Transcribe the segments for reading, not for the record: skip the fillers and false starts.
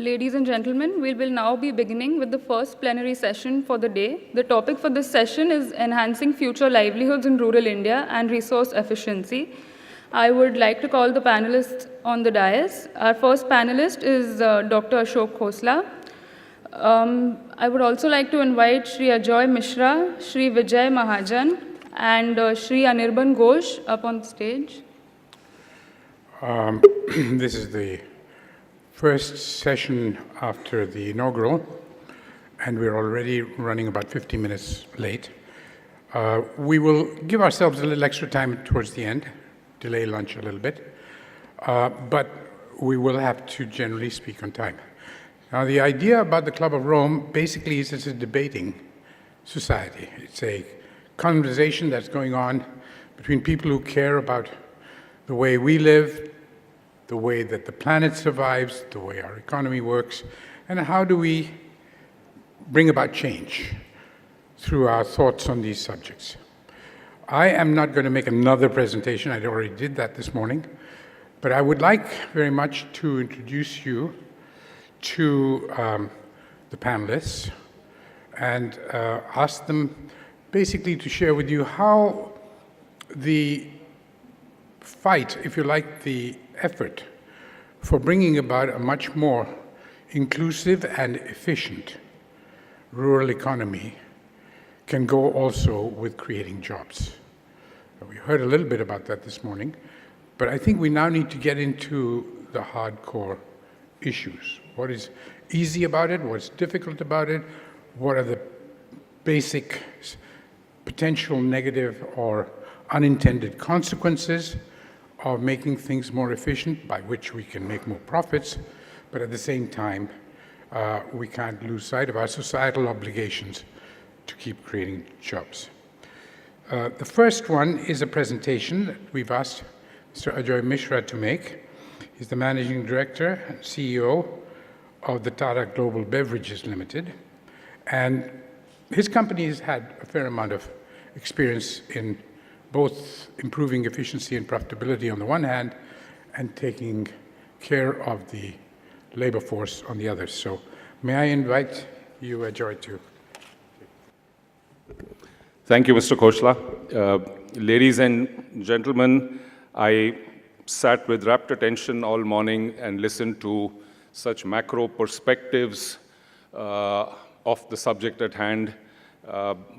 Ladies and gentlemen, we will now be beginning with the first plenary session for the day. The topic for this session is Enhancing Future Livelihoods in Rural India and Resource Efficiency. I would like to call the panelists on the dais. Our first panelist is Dr. Ashok Khosla. I would also like to invite Shri Ajoy Misra, Shri Vijay Mahajan, and Shri Anirban Ghosh up on the stage. This is the first session after the inaugural, and we're already running about 50 minutes late. We will give ourselves a little extra time towards the end, delay lunch a little bit, but we will have to generally speak on time. Now, the idea about the Club of Rome basically is it's a debating society. It's a conversation that's going on between people who care about the way we live, the way that the planet survives, the way our economy works, and how do we bring about change through our thoughts on these subjects. I am not going to make another presentation. I already did that this morning, but I would like very much to introduce you to the panelists and ask them basically to share with you how the fight, if you like, the effort for bringing about a much more inclusive and efficient rural economy can go also with creating jobs. We heard a little bit about that this morning, but I think we now need to get into the hardcore issues. What is easy about it? What's difficult about it? What are the basic potential negative or unintended consequences of making things more efficient, by which we can make more profits, but at the same time, we can't lose sight of our societal obligations to keep creating jobs. The first one is a presentation that we've asked Mr. Ajoy Misra to make. He's the Managing Director and CEO of the Tata Global Beverages Limited. And his company has had a fair amount of experience in both improving efficiency and profitability on the one hand, and taking care of the labor force on the other. So may I invite you, Ajoy, to... Thank you, Mr. Khosla. Ladies and gentlemen, I sat with rapt attention all morning and listened to such macro perspectives of the subject at hand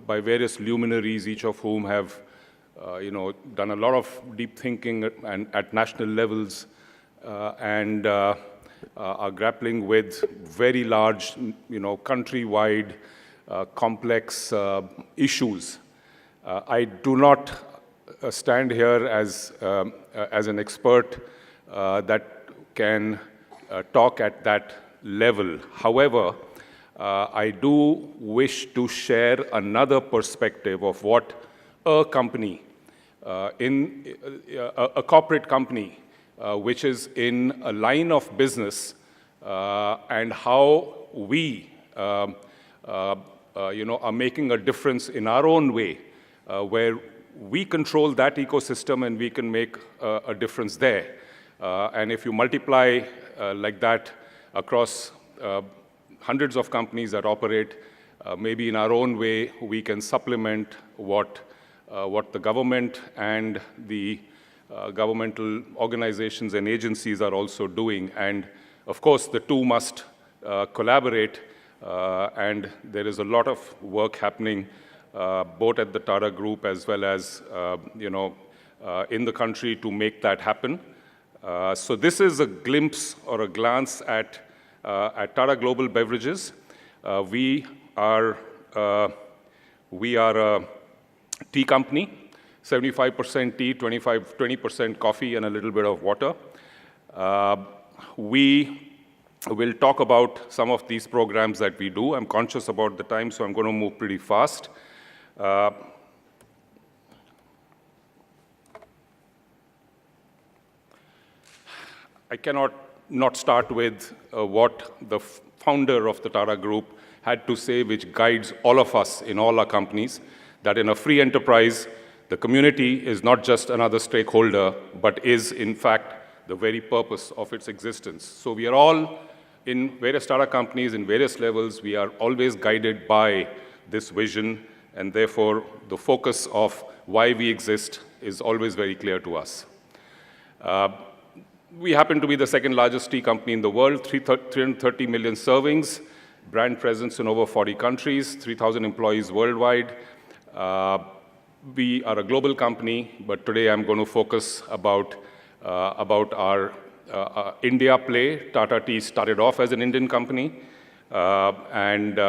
by various luminaries, each of whom have done a lot of deep thinking at national levels and are grappling with very large, countrywide, complex issues. I do not stand here as an expert that can talk at that level. However, I do wish to share another perspective of what a company, a corporate company, which is in a line of business, and how we, are making a difference in our own way, where we control that ecosystem and we can make a difference there. And if you multiply like that across hundreds of companies that operate, maybe in our own way, we can supplement what the government and the governmental organizations and agencies are also doing. And of course, the two must collaborate, and there is a lot of work happening both at the Tata Group as well as in the country to make that happen. So this is a glimpse or a glance at Tata Global Beverages. We are a tea company, 75% tea, 20% coffee, and a little bit of water. We will talk about some of these programs that we do. I'm conscious about the time, so I'm going to move pretty fast. I cannot not start with what the founder of the Tata Group had to say, which guides all of us in all our companies, that in a free enterprise, the community is not just another stakeholder, but is, in fact, the very purpose of its existence. So we are all in various Tata companies, in various levels, we are always guided by this vision, and therefore the focus of why we exist is always very clear to us. We happen to be the second largest tea company in the world, 330 million servings, brand presence in over 40 countries, 3,000 employees worldwide. We are a global company, but today I'm going to focus about our India play. Tata Tea started off as an Indian company, and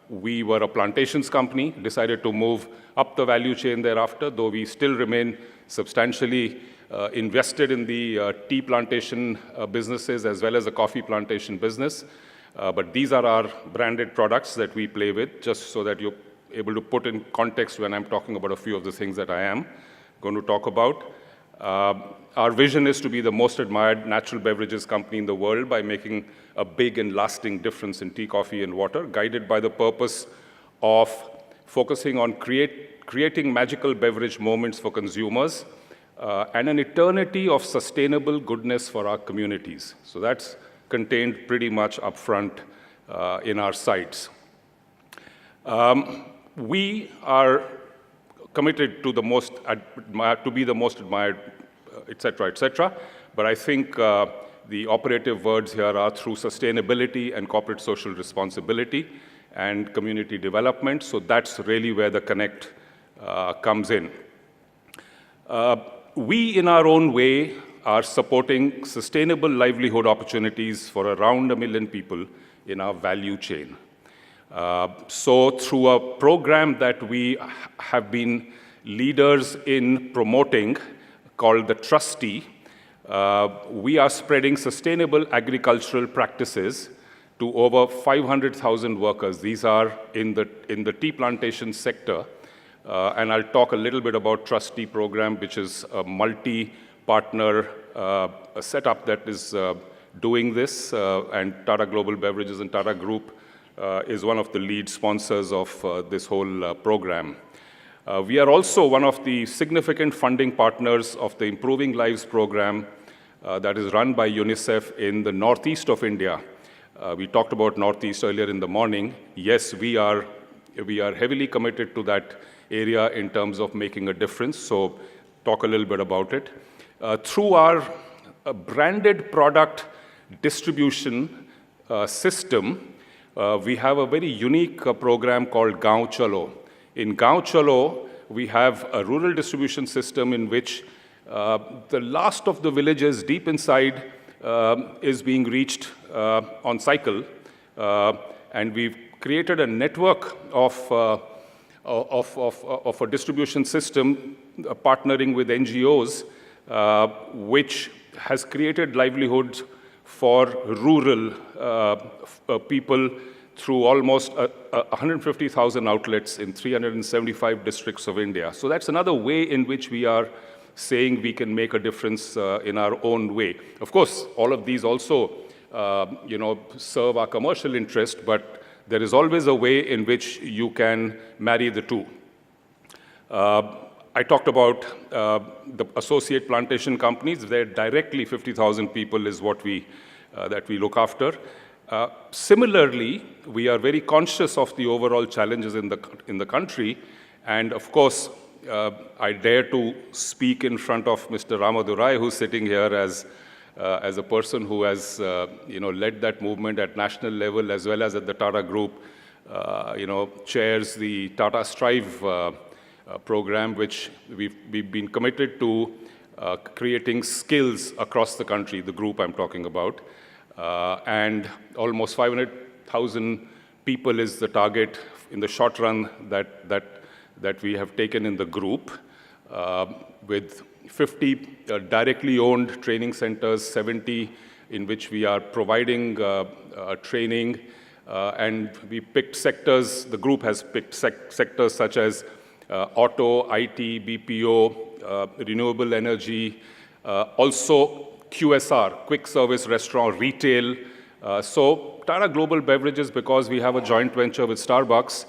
we were a plantations company, decided to move up the value chain thereafter, though we still remain substantially invested in the tea plantation businesses as well as the coffee plantation business. But these are our branded products that we play with, just so that you're able to put in context when I'm talking about a few of the things that I am going to talk about. Our vision is to be the most admired natural beverages company in the world by making a big and lasting difference in tea, coffee, and water, guided by the purpose of focusing on creating magical beverage moments for consumers and an eternity of sustainable goodness for our communities. So that's contained pretty much upfront in our sites. We are committed to be the most admired, et cetera, but I think the operative words here are through sustainability and corporate social responsibility and community development, so that's really where the connect comes in. We, in our own way, are supporting sustainable livelihood opportunities for around 1 million people in our value chain. So through a program that we have been leaders in promoting called the Trustee, we are spreading sustainable agricultural practices to over 500,000 workers. These are in the tea plantation sector. And I'll talk a little bit about Trustee program, which is a multi-partner setup that is doing this, and Tata Global Beverages and Tata Group is one of the lead sponsors of this whole program. We are also one of the significant funding partners of the Improving Lives program that is run by UNICEF in the northeast of India. We talked about northeast earlier in the morning. Yes, we are heavily committed to that area in terms of making a difference, so talk a little bit about it. Through our branded product distribution system, we have a very unique program called Gaon Chalo. In Gaon Chalo, we have a rural distribution system in which the last of the villages deep inside is being reached on cycle, and we've created a network of a distribution system partnering with NGOs, which has created livelihoods for rural people through almost 150,000 outlets in 375 districts of India. So that's another way in which we are saying we can make a difference in our own way. Of course, all of these also serve our commercial interest, but there is always a way in which you can marry the two. I talked about the associate plantation companies. They're directly 50,000 people is what that we look after. Similarly, we are very conscious of the overall challenges in the country, and of course, I dare to speak in front of Mr. Ramadurai, who's sitting here as a person who has led that movement at national level as well as at the Tata Group, chairs the Tata Strive program, which we've been committed to creating skills across the country, the group I'm talking about. And almost 500,000 people is the target in the short run that we have taken in the group, with 50 directly owned training centers, 70 in which we are providing training, and we picked sectors, the group has picked sectors such as auto, IT, BPO, renewable energy, also QSR, quick service restaurant, retail. So Tata Global Beverages, because we have a joint venture with Starbucks,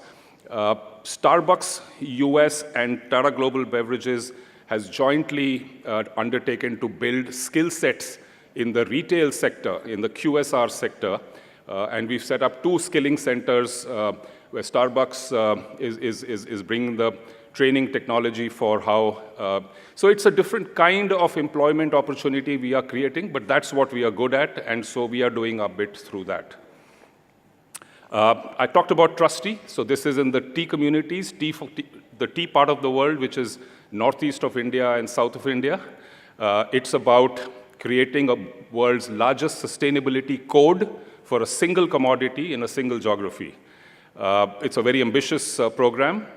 Starbucks US and Tata Global Beverages has jointly undertaken to build skill sets in the retail sector, in the QSR sector, and we've set up 2 skilling centers where Starbucks is bringing the training technology for how. So it's a different kind of employment opportunity we are creating, but that's what we are good at, and so we are doing our bit through that. I talked about Trustee. So this is in the tea communities, the tea part of the world, which is northeast of India and south of India. It's about creating a world's largest sustainability code for a single commodity in a single geography. It's a very ambitious program.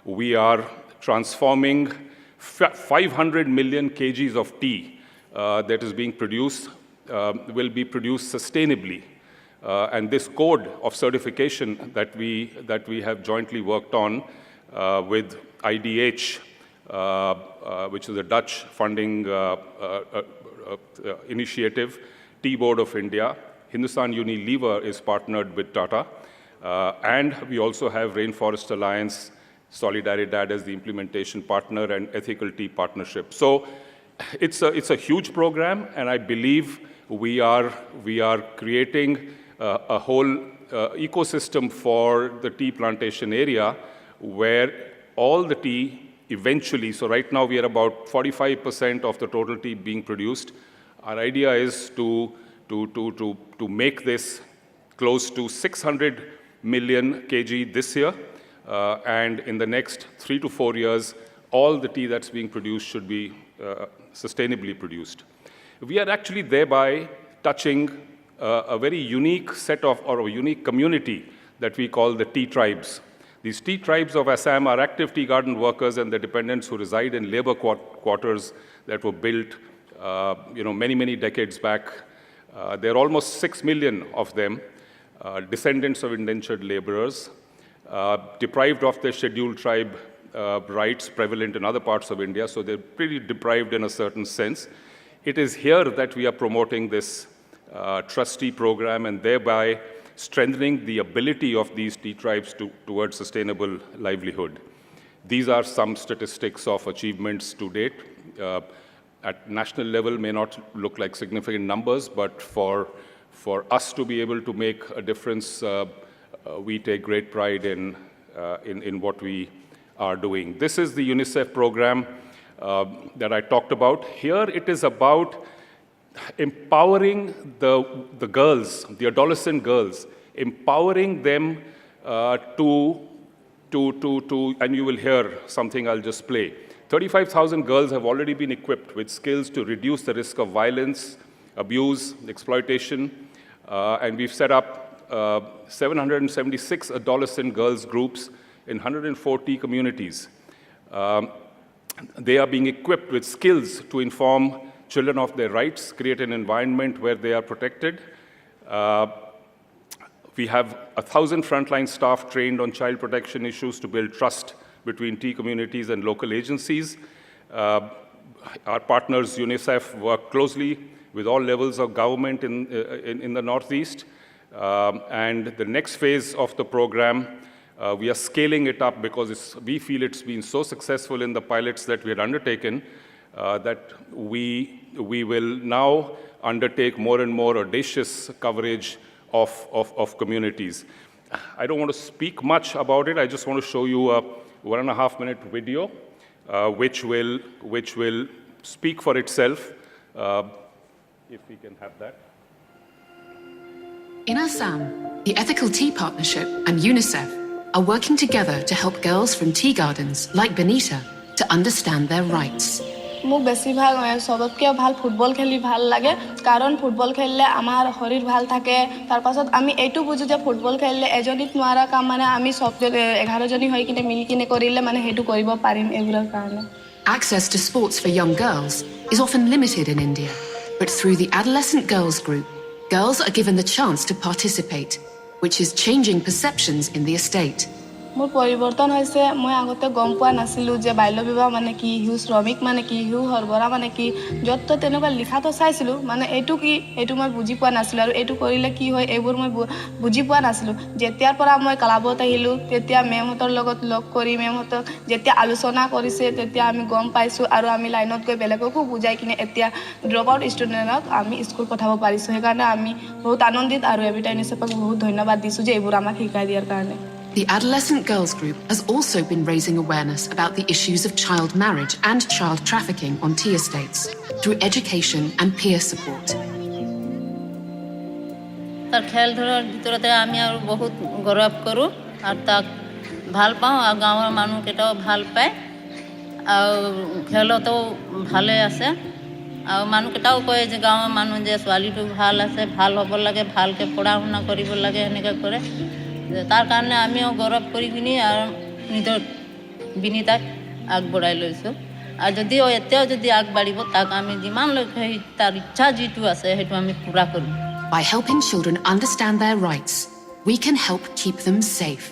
We are transforming 500 million kgs of tea that is being produced, will be produced sustainably. And this code of certification that we have jointly worked on with IDH, which is a Dutch funding initiative, Tea Board of India, Hindustan Unilever is partnered with Tata, and we also have Rainforest Alliance, Solidaridad as the implementation partner, and Ethical Tea Partnership. So it's a huge program, and I believe we are creating a whole ecosystem for the tea plantation area where all the tea eventually, so right now we are about 45% of the total tea being produced. Our idea is to make this close to 600 million kg this year, and in the next 3 to 4 years, all the tea that's being produced should be sustainably produced. We are actually thereby touching a very unique set of, or a unique community that we call the tea tribes. These tea tribes of Assam are active tea garden workers and their dependents who reside in labor quarters that were built many, many decades back. There are almost 6 million of them, descendants of indentured laborers, deprived of their scheduled tribe rights prevalent in other parts of India, so they're pretty deprived in a certain sense. It is here that we are promoting this Trustee program and thereby strengthening the ability of these tea tribes towards sustainable livelihood. These are some statistics of achievements to date. At national level may not look like significant numbers, but for us to be able to make a difference, we take great pride in what we are doing. This is the UNICEF program that I talked about. Here it is about empowering the girls, the adolescent girls, empowering them to, and you will hear something I'll just play. 35,000 girls have already been equipped with skills to reduce the risk of violence, abuse, exploitation, and we've set up 776 adolescent girls groups in 140 communities. They are being equipped with skills to inform children of their rights, create an environment where they are protected. We have 1,000 frontline staff trained on child protection issues to build trust between tea communities and local agencies. Our partners, UNICEF, work closely with all levels of government in the Northeast. And the next phase of the program, we are scaling it up because we feel it's been so successful in the pilots that we had undertaken that we will now undertake more and more audacious coverage of communities. I don't want to speak much about it. I just want to show you a 1.5-minute video, which will speak for itself. If we can have that. In Assam, the Ethical Tea Partnership and UNICEF are working together to help girls from tea gardens like Benita to understand their rights. মোক বেছিভাগ সবতকৈ ভাল football খেলি ভাল লাগে কাৰণ football খেলিলে আমাৰ শৰীৰ ভাল থাকে তাৰ পাছত আমি এইটো বুজো যে ফুটবল খেলিলে এজনীত নোৱাৰা কাম মানে আমি সব 11 জনী হৈ কিনে মিলি কিনে কৰিলে মানে হেতু কৰিব পাৰিম এগুৰৰ কাৰণে Access to sports for young girls is often limited in India, but through the Adolescent Girls Group, girls are given the chance to participate, which is changing perceptions in the estate. মোৰ পৰিৱৰ্তন হৈছে মই আগতে গম পোৱা নাছিলোঁ যে বাল্য বিবাহ মানে কি, শিশু শ্ৰমিক মানে কি, শিশু সৰবৰাহ মানে কি, য'ত তেনেকুৱা লিখাটো চাইছিলোঁ, মানে এইটো কি এইটো মই বুজি পোৱা নাছিলোঁ আৰু এইটো কৰিলে কি হয় এইবোৰ মই বুজি পোৱা নাছিলোঁ। যেতিয়াৰ পৰা মই ক্লাবত আহিলোঁ তেতিয়া মেমহঁতৰ লগত লগ কৰি মেমহঁতক যেতিয়া আলোচনা কৰিছে তেতিয়া আমি গম পাইছোঁ আৰু আমি লাইনত গৈ বেলেগকো বুজাই কিনে এতিয়া ড্ৰপ আউট ষ্টুডেণ্টক আমি স্কুল পঠাব পাৰিছোঁ। সেইকাৰণে আমি বহুত আনন্দিত আৰু এভিটা ইউনিচেফক বহুত ধন্যবাদ দিছোঁ যে এইবোৰ আমাক শিকাই দিয়াৰ কাৰণে। The Adolescent Girls Group has also been raising awareness about the issues of child marriage and child trafficking on tea estates through education and peer support. তাৰ খেল ধৰাৰ ভিতৰতে আমি আৰু বহুত গৌৰৱ কৰোঁ আৰু তাক ভাল পাওঁ আৰু গাঁৱৰ মানুহকেইটাও ভাল পায় আৰু খেলতো ভালে আছে আৰু মানুহকেইটাও কয় যে গাঁৱৰ মানুহ যে ছোৱালীটো ভাল আছে, ভাল হ'ব লাগে, ভালকৈ পঢ়া শুনা কৰিব লাগে, সেনেকৈ কৰে। তাৰ কাৰণে আমিও গৌৰৱ কৰি কিনি আৰু নিজৰ বিনীতাক আগবঢ়াই লৈছোঁ আৰু যদিও এতিয়াও যদি আগবাঢ়িব তাক আমি যিমানলৈকে তাৰ ইচ্ছা যিটো আছে সেইটো আমি পূৰা কৰিম। By helping children understand their rights, we can help keep them safe.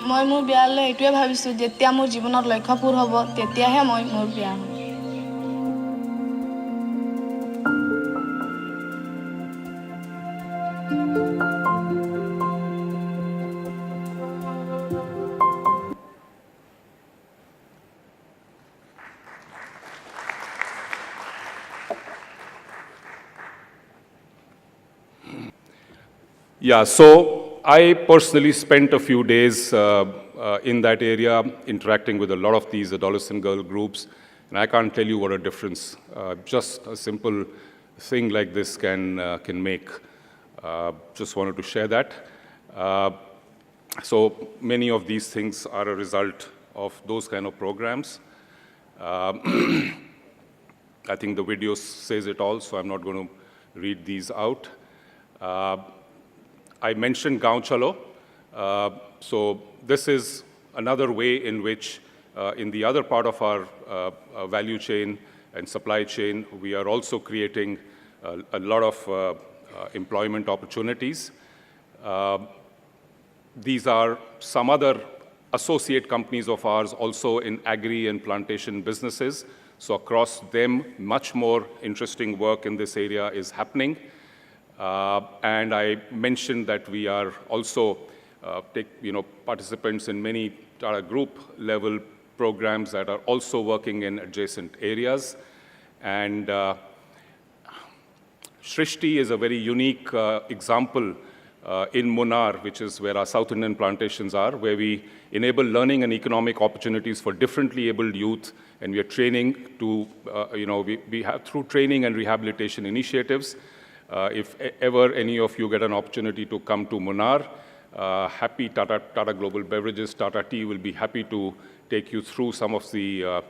মই মোৰ বিয়ালৈ এইটোৱে ভাবিছোঁ যেতিয়া মোৰ জীৱনত লক্ষ্য পূৰ হ'ব তেতিয়াহে মই মোৰ বিয়া হ'ম। Yeah, so I personally spent a few days in that area interacting with a lot of these adolescent girl groups, and I can't tell you what a difference just a simple thing like this can make. Just wanted to share that. So many of these things are a result of those kind of programs. I think the video says it all, so I'm not going to read these out. I mentioned Gaon Chalo. So this is another way in which, in the other part of our value chain and supply chain, we are also creating a lot of employment opportunities. These are some other associate companies of ours also in agri and plantation businesses. So across them, much more interesting work in this area is happening. And I mentioned that we are also participants in many Tata Group level programs that are also working in adjacent areas. And Trustee is a very unique example in Munnar, which is where our South Indian plantations are, where we enable learning and economic opportunities for differently abled youth. And we are training to, we have through training and rehabilitation initiatives. If ever any of you get an opportunity to come to Munnar, happy Tata Global Beverages, Tata Tea will be happy to take you through some of the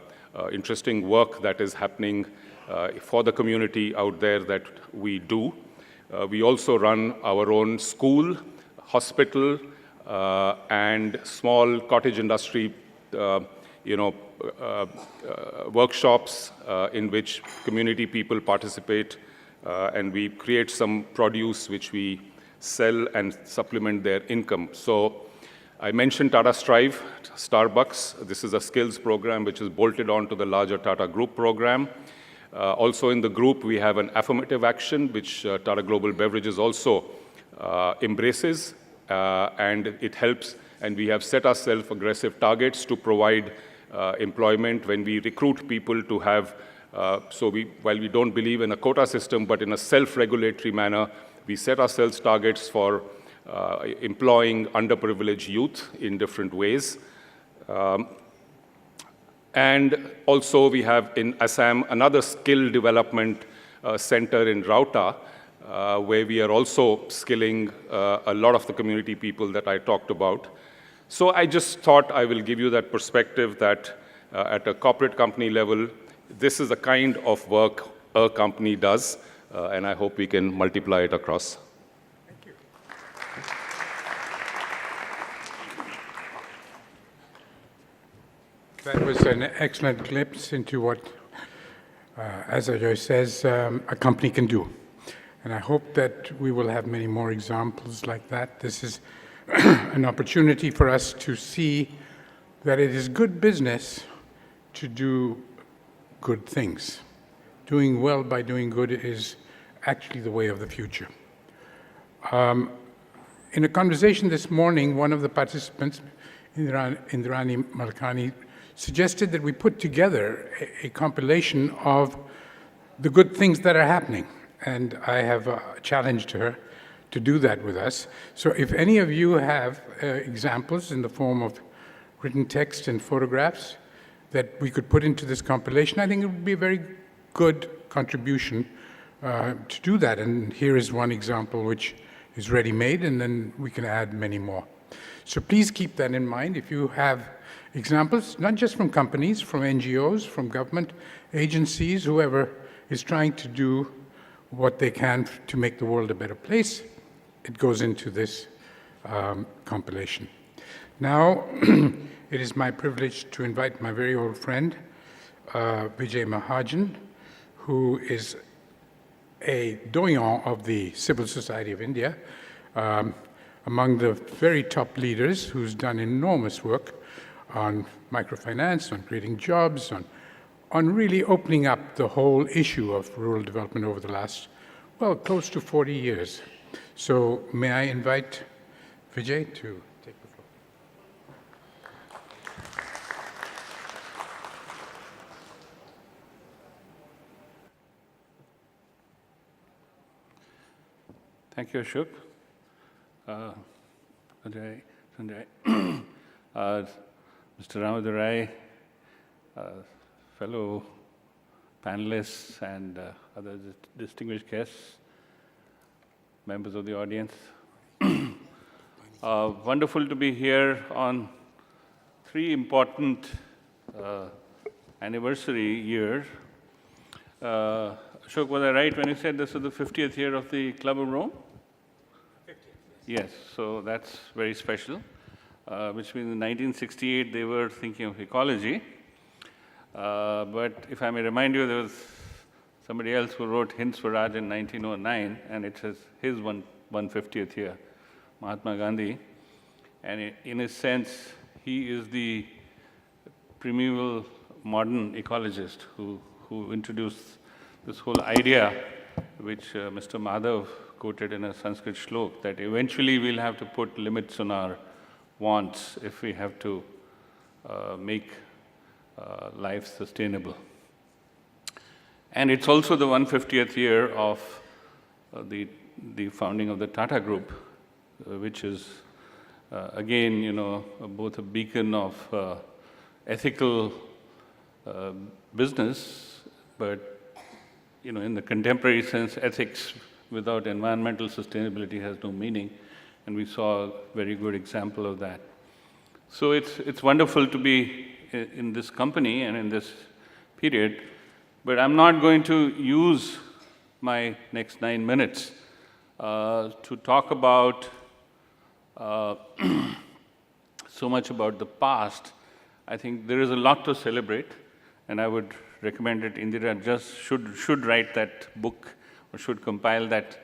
interesting work that is happening for the community out there that we do. We also run our own school, hospital, and small cottage industry, workshops in which community people participate. And we create some produce which we sell and supplement their income. So I mentioned Tata Strive, Starbucks. This is a skills program which is bolted on to the larger Tata Group program. Also in the group, we have an affirmative action which Tata Global Beverages also embraces, and it helps. And we have set ourselves aggressive targets to provide employment when we recruit people to have. While we don't believe in a quota system, but in a self-regulatory manner, we set ourselves targets for employing underprivileged youth in different ways. And also we have in Assam another skill development center in Rauta, where we are also skilling a lot of the community people that I talked about. So I just thought I will give you that perspective that at a corporate company level, this is the kind of work a company does, and I hope we can multiply it across. Thank you. That was an excellent glimpse into what, as Ajoy says, a company can do. And I hope that we will have many more examples like that. This is an opportunity for us to see that it is good business to do good things. Doing well by doing good is actually the way of the future. In a conversation this morning, one of the participants, Indrani Malkani, suggested that we put together a compilation of the good things that are happening. And I have challenged her to do that with us. So if any of you have examples in the form of written text and photographs that we could put into this compilation, I think it would be a very good contribution to do that. And here is one example which is ready-made, and then we can add many more. So please keep that in mind. If you have examples, not just from companies, from NGOs, from government agencies, whoever is trying to do what they can to make the world a better place, it goes into this compilation. Now, it is my privilege to invite my very old friend, Vijay Mahajan, who is a doyen of the Civil Society of India, among the very top leaders, who's done enormous work on microfinance, on creating jobs, on really opening up the whole issue of rural development over the last, well, close to 40 years. So may I invite Vijay to take the floor. Thank you, Ashok. Sanjay, Mr. Ramadurai, fellow panelists and other distinguished guests, members of the audience. Wonderful to be here on 3 important anniversary years. Ashok, was I right when you said this is the 50th year of the Club of Rome? 50th. Yes, so that's very special, which means in 1968 they were thinking of ecology. But if I may remind you, there was somebody else who wrote Hind Swaraj in 1909, and it says his 150th year, Mahatma Gandhi. And in a sense, he is the primeval modern ecologist who introduced this whole idea, which Mr. Madhav quoted in a Sanskrit shlok, that eventually we'll have to put limits on our wants if we have to make life sustainable. And it's also the 150th year of the founding of the Tata Group, which is, again, you know, both a beacon of ethical business, but, you know, in the contemporary sense, ethics without environmental sustainability has no meaning, and we saw a very good example of that. So it's wonderful to be in this company and in this period, but I'm not going to use my next 9 minutes to talk about so much about the past. I think there is a lot to celebrate, and I would recommend that Indira just should write that book, or should compile that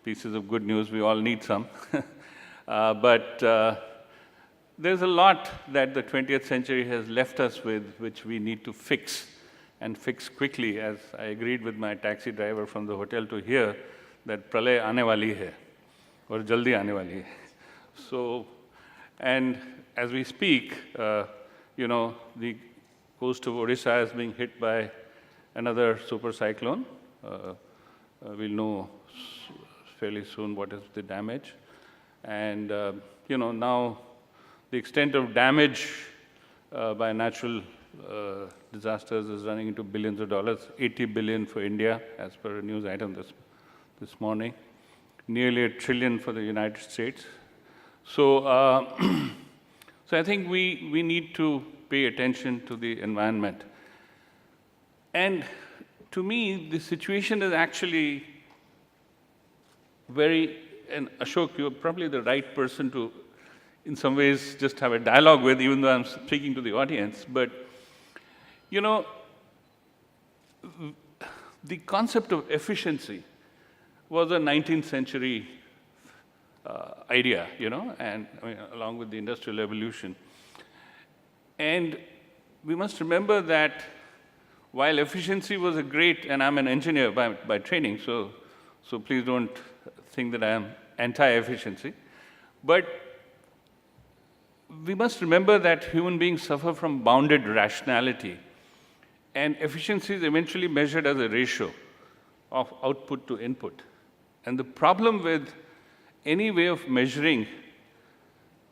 pieces of good news. We all need some. But there's a lot that the 20th century has left us with, which we need to fix, and fix quickly, as I agreed with my taxi driver from the hotel to here, that pralay aane wali hai, or jaldi aane wali hai. So, and as we speak, you know, the coast of Odisha is being hit by another super cyclone. We'll know fairly soon what is the damage. And, you know, now the extent of damage by natural disasters is running into billions of dollars, 80 billion for India, as per a news item this morning, nearly $1 trillion for the United States. So, so I think we need to pay attention to the environment. And to me, the situation is actually very, and Ashok, you're probably the right person to, in some ways, just have a dialogue with, even though I'm speaking to the audience. But, you know, the concept of efficiency was a 19th century idea, and along with the industrial revolution. And we must remember that while efficiency was a great, and I'm an engineer by training, so please don't think that I am anti-efficiency, but we must remember that human beings suffer from bounded rationality, and efficiency is eventually measured as a ratio of output to input. And the problem with any way of measuring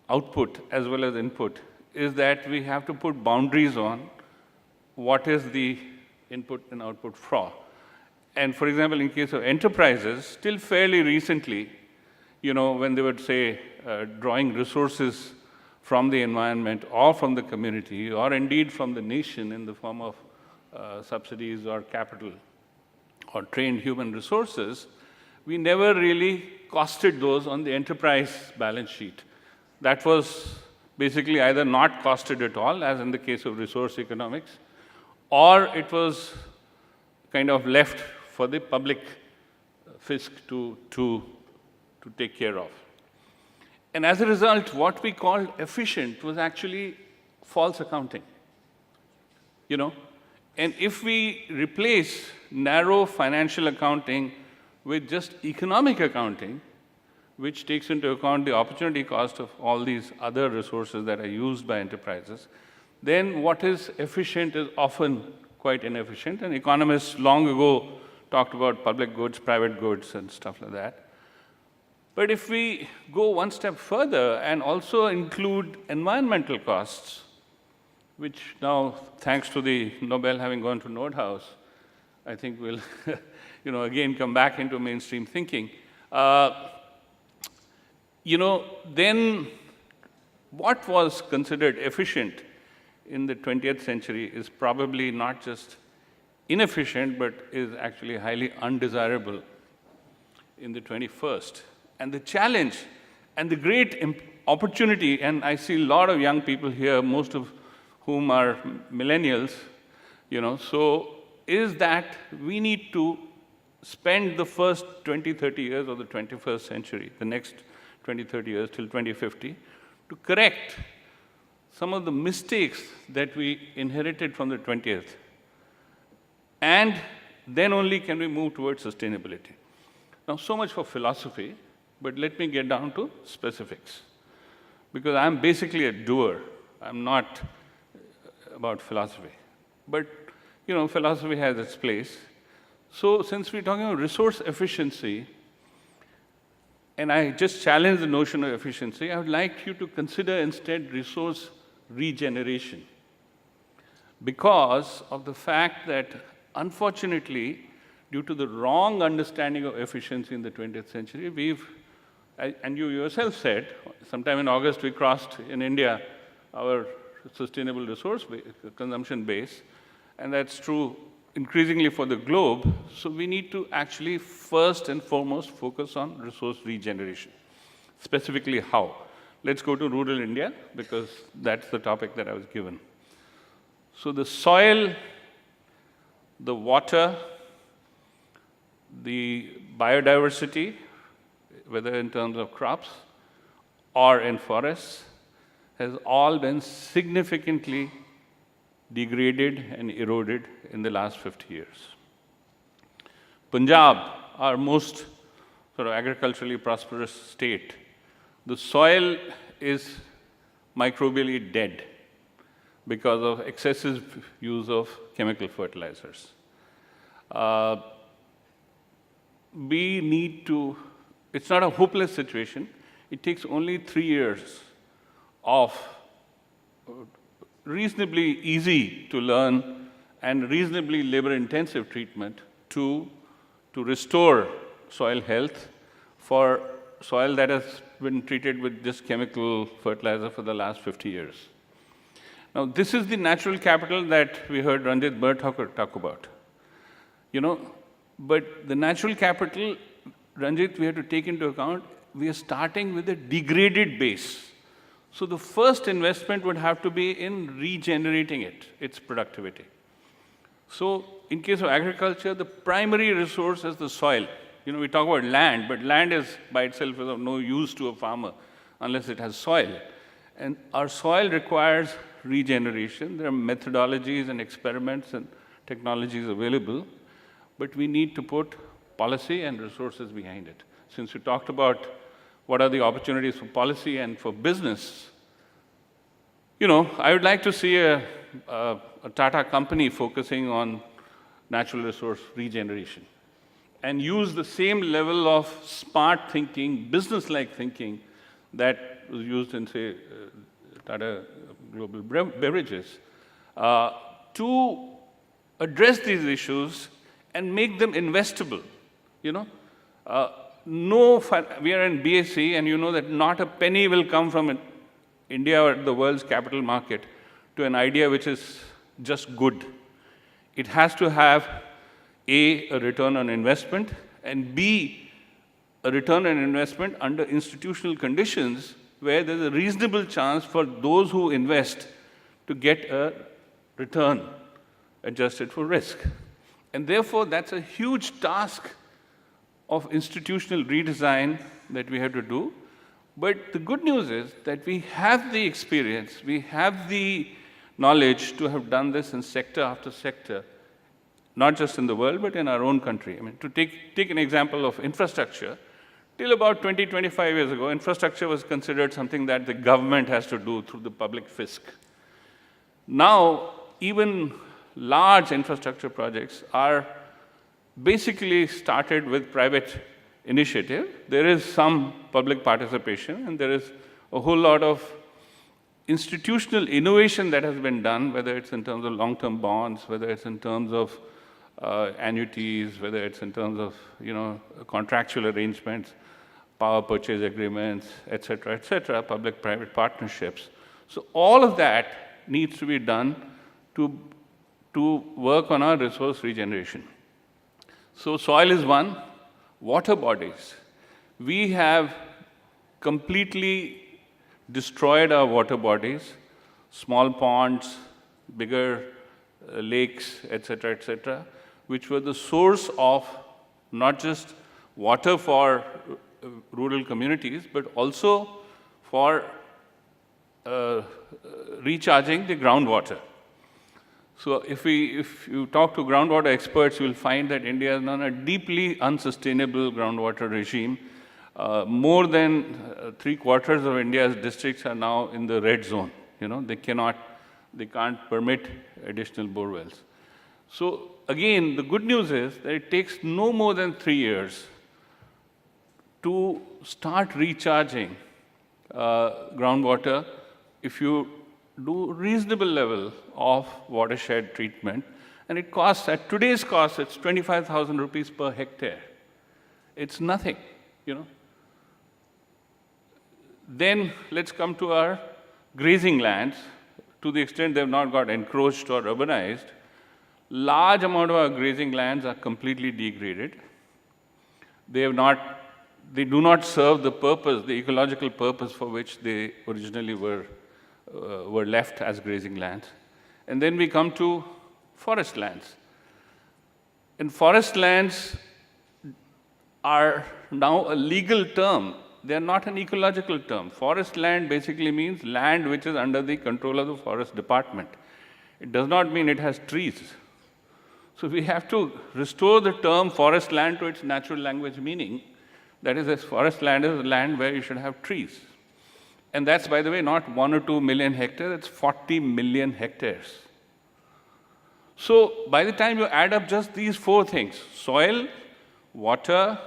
output as well as input is that we have to put boundaries on what is the input and output for. And for example, in case of enterprises, till fairly recently, when they would say drawing resources from the environment or from the community or indeed from the nation in the form of subsidies or capital or trained human resources, we never really costed those on the enterprise balance sheet. That was basically either not costed at all, as in the case of resource economics, or it was kind of left for the public fisc to take care of. And as a result, what we called efficient was actually false accounting. And if we replace narrow financial accounting with just economic accounting, which takes into account the opportunity cost of all these other resources that are used by enterprises, then what is efficient is often quite inefficient. And economists long ago talked about public goods, private goods, and stuff like that. But if we go one step further and also include environmental costs, which now, thanks to the Nobel having gone to Nordhaus, I think will again come back into mainstream thinking. Then what was considered efficient in the 20th century is probably not just inefficient, but is actually highly undesirable in the 21st. And the challenge and the great opportunity, and I see a lot of young people here, most of whom are millennials, is that we need to spend the first 20, 30 years of the 21st century, the next 20, 30 years till 2050, to correct some of the mistakes that we inherited from the 20th. And then only can we move towards sustainability. Now, so much for philosophy, but let me get down to specifics. Because I'm basically a doer. I'm not about philosophy. But, philosophy has its place. So since we're talking about resource efficiency, and I just challenge the notion of efficiency, I would like you to consider instead resource regeneration. Because of the fact that, unfortunately, due to the wrong understanding of efficiency in the 20th century, and you yourself said, sometime in August we crossed in India our sustainable resource consumption base, and that's true increasingly for the globe. So we need to actually first and foremost focus on resource regeneration. Specifically how? Let's go to rural India, because that's the topic that I was given. So the soil, the water, the biodiversity, whether in terms of crops or in forests, has all been significantly degraded and eroded in the last 50 years. Punjab, our most sort of agriculturally prosperous state, the soil is microbially dead because of excessive use of chemical fertilizers. We need to, it's not a hopeless situation. It takes only 3 years of reasonably easy to learn and reasonably labor-intensive treatment to restore soil health for soil that has been treated with just chemical fertilizer for the last 50 years. Now, this is the natural capital that we heard Ranjit Berthakur talk about. But the natural capital, Ranjit, we have to take into account, we are starting with a degraded base. So the first investment would have to be in regenerating its productivity. So in case of agriculture, the primary resource is the soil. You know, we talk about land, but land is by itself is of no use to a farmer unless it has soil. And our soil requires regeneration. There are methodologies and experiments and technologies available, but we need to put policy and resources behind it. Since we talked about what are the opportunities for policy and for business, you know, I would like to see a Tata company focusing on natural resource regeneration and use the same level of smart thinking, business-like thinking that was used in, say, Tata Global Beverages to address these issues and make them investable, you know. We are in BSc, and you know that not a penny will come from India or the world's capital market to an idea which is just good. It has to have A, a return on investment, and B, a return on investment under institutional conditions where there's a reasonable chance for those who invest to get a return adjusted for risk. And therefore, that's a huge task of institutional redesign that we have to do. But the good news is that we have the experience, we have the knowledge to have done this in sector after sector, not just in the world, but in our own country. I mean, to take an example of infrastructure, till about 20, 25 years ago, infrastructure was considered something that the government has to do through the public fisc. Now, even large infrastructure projects are basically started with private initiative. There is some public participation, and there is a whole lot of institutional innovation that has been done, whether it's in terms of long-term bonds, whether it's in terms of annuities, whether it's in terms of, you know, contractual arrangements, power purchase agreements, et cetera, public-private partnerships. So all of that needs to be done to work on our resource regeneration. So soil is one. Water bodies. We have completely destroyed our water bodies, small ponds, bigger lakes, et cetera, which were the source of not just water for rural communities, but also for recharging the groundwater. So if you talk to groundwater experts, you will find that India is on a deeply unsustainable groundwater regime. More than 3/4 of India's districts are now in the red zone. You know, they can't permit additional bore wells. So again, the good news is that it takes no more than 3 years to start recharging groundwater if you do reasonable level of watershed treatment. And it costs, at today's cost, it's 25,000 rupees per hectare. It's nothing, you know. Then let's come to our grazing lands. To the extent they've not got encroached or urbanized, large amount of our grazing lands are completely degraded. They do not serve the purpose, the ecological purpose for which they originally were left as grazing lands. And then we come to forest lands. And forest lands are now a legal term. They are not an ecological term. Forest land basically means land which is under the control of the forest department. It does not mean it has trees. So we have to restore the term forest land to its natural language meaning. That is, a forest land is a land where you should have trees. And that's, by the way, not 1 or 2 million hectares, it's 40 million hectares. So by the time you add up just these 4 things, soil, water,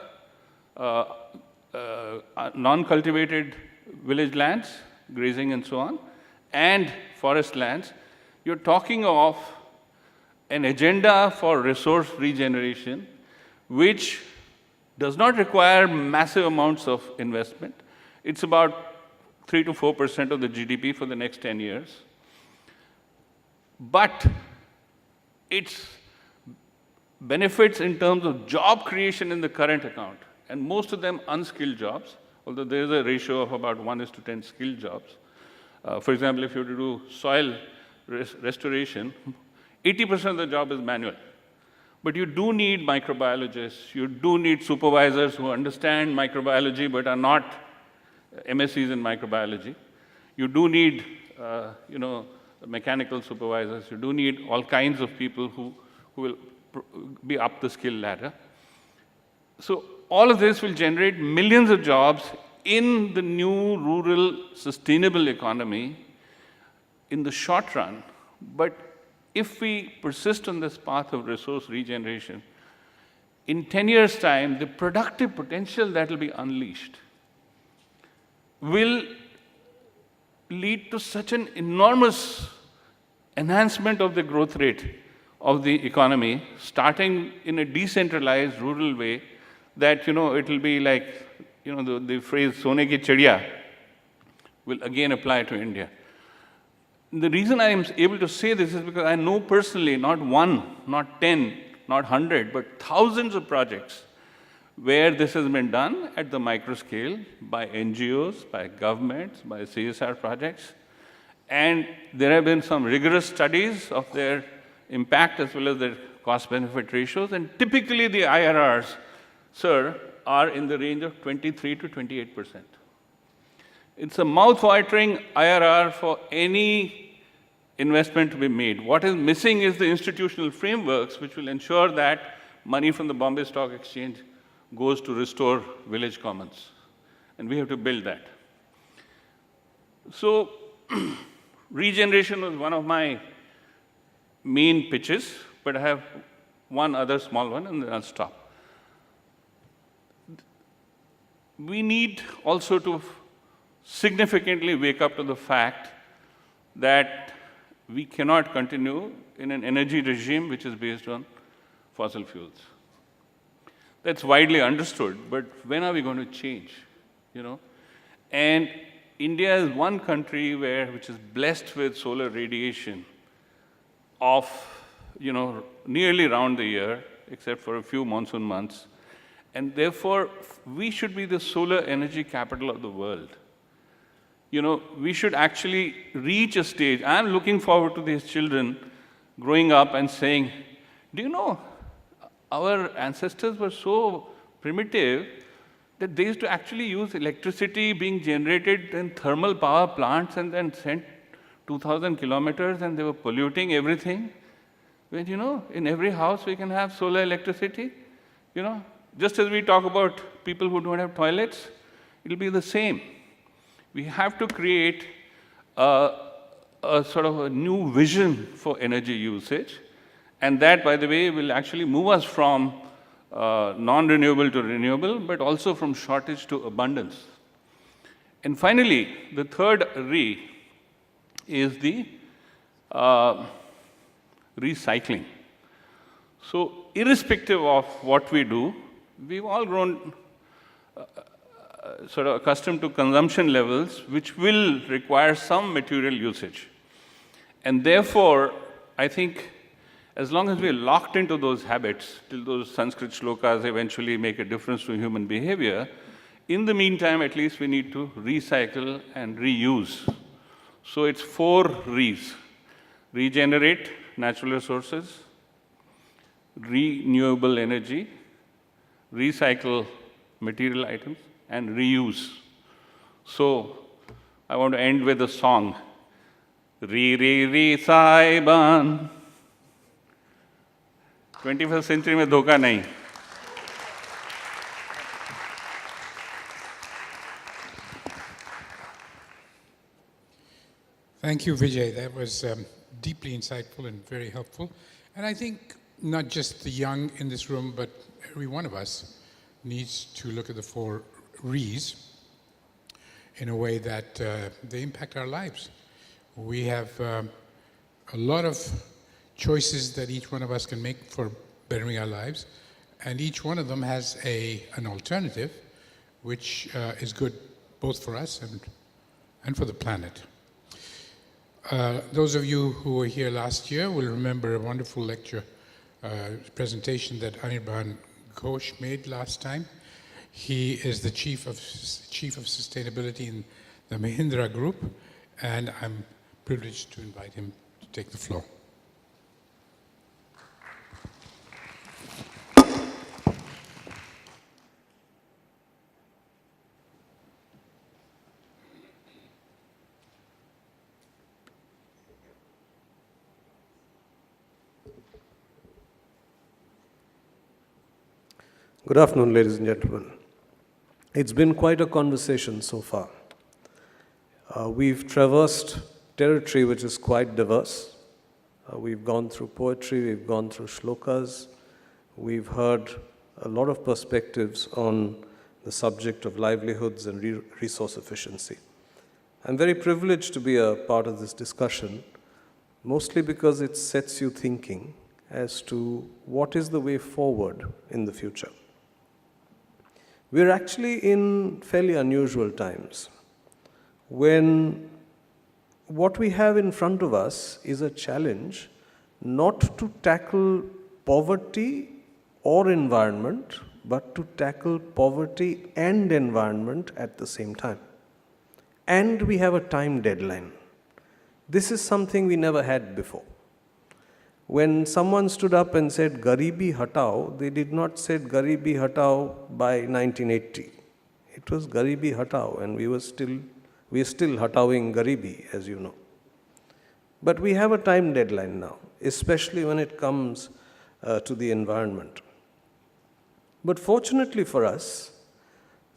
non-cultivated village lands, grazing and so on, and forest lands, you're talking of an agenda for resource regeneration which does not require massive amounts of investment. It's about 3 to 4% of the GDP for the next 10 years. But its benefits in terms of job creation in the current account, and most of them unskilled jobs, although there is a ratio of about 1:10 skilled jobs. For example, if you were to do soil restoration, 80% of the job is manual. But you do need microbiologists, you do need supervisors who understand microbiology but are not MScs in microbiology. You do need, mechanical supervisors. You do need all kinds of people who will be up the skill ladder. So all of this will generate millions of jobs in the new rural sustainable economy in the short run. But if we persist on this path of resource regeneration, in 10 years' time, the productive potential that will be unleashed will lead to such an enormous enhancement of the growth rate of the economy, starting in a decentralized rural way, that, it will be like, the phrase "Sone ki chidiya" will again apply to India. The reason I am able to say this is because I know personally not one, not 10, not 100, but thousands of projects where this has been done at the micro scale by NGOs, by governments, by CSR projects. And there have been some rigorous studies of their impact as well as their cost-benefit ratios. And typically the IRRs, sir, are in the range of 23 to 28%. It's a mouth-watering IRR for any investment to be made. What is missing is the institutional frameworks which will ensure that money from the Bombay Stock Exchange goes to restore village commons. And we have to build that. So regeneration was one of my main pitches, but I have one other small one and then I'll stop. We need also to significantly wake up to the fact that we cannot continue in an energy regime which is based on fossil fuels. That's widely understood, but when are we going to change? And India is one country which is blessed with solar radiation of, nearly round the year, except for a few monsoon months. And therefore, we should be the solar energy capital of the world. We should actually reach a stage. I'm looking forward to these children growing up and saying, do you know, our ancestors were so primitive that they used to actually use electricity being generated in thermal power plants and then sent 2,000 kilometers and they were polluting everything. When, in every house we can have solar electricity, Just as we talk about people who don't have toilets, it'll be the same. We have to create a sort of a new vision for energy usage. And that, by the way, will actually move us from non-renewable to renewable, but also from shortage to abundance. And finally, the third re is the recycling. So irrespective of what we do, we've all grown sort of accustomed to consumption levels which will require some material usage. And therefore, I think as long as we're locked into those habits, till those Sanskrit shlokas eventually make a difference to human behavior, in the meantime, at least we need to recycle and reuse. So it's 4 Res. Regenerate natural resources, renewable energy, recycle material items, and reuse. So I want to end with a song. Re, re, re, Saiban. 21st century में धोखा नहीं. Thank you, Vijay. That was deeply insightful and very helpful. And I think not just the young in this room, but every one of us needs to look at the 4 Res in a way that they impact our lives. We have a lot of choices that each one of us can make for bettering our lives, and each one of them has an alternative which is good both for us and for the planet. Those of you who were here last year will remember a wonderful lecture presentation that Anirban Ghosh made last time. He is the chief of sustainability in the Mahindra group, and I'm privileged to invite him to take the floor. Good afternoon, ladies and gentlemen. It's been quite a conversation so far. We've traversed territory which is quite diverse. We've gone through poetry, we've gone through shlokas, we've heard a lot of perspectives on the subject of livelihoods and resource efficiency. I'm very privileged to be a part of this discussion, mostly because it sets you thinking as to what is the way forward in the future. We're actually in fairly unusual times when what we have in front of us is a challenge not to tackle poverty or environment, but to tackle poverty and environment at the same time. And we have a time deadline. This is something we never had before. When someone stood up and said, Garibi Hatao, they did not say Garibi Hatao by 1980. It was Garibi Hatao, and we are still Hataoing Garibi, as you know. But we have a time deadline now, especially when it comes to the environment. But fortunately for us,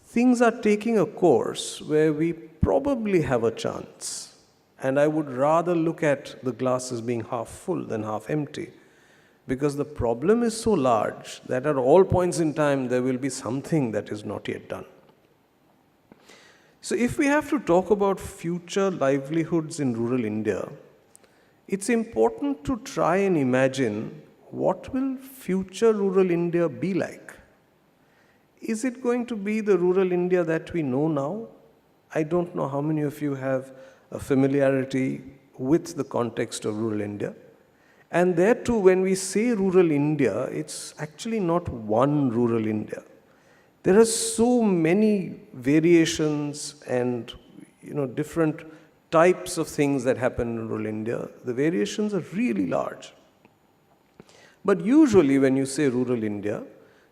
things are taking a course where we probably have a chance. And I would rather look at the glass as being half full than half empty, because the problem is so large that at all points in time there will be something that is not yet done. So if we have to talk about future livelihoods in rural India, it's important to try and imagine what will future rural India be like. Is it going to be the rural India that we know now? I don't know how many of you have a familiarity with the context of rural India. And there too, when we say rural India, it's actually not one rural India. There are so many variations and different types of things that happen in rural India. The variations are really large. But usually when you say rural India,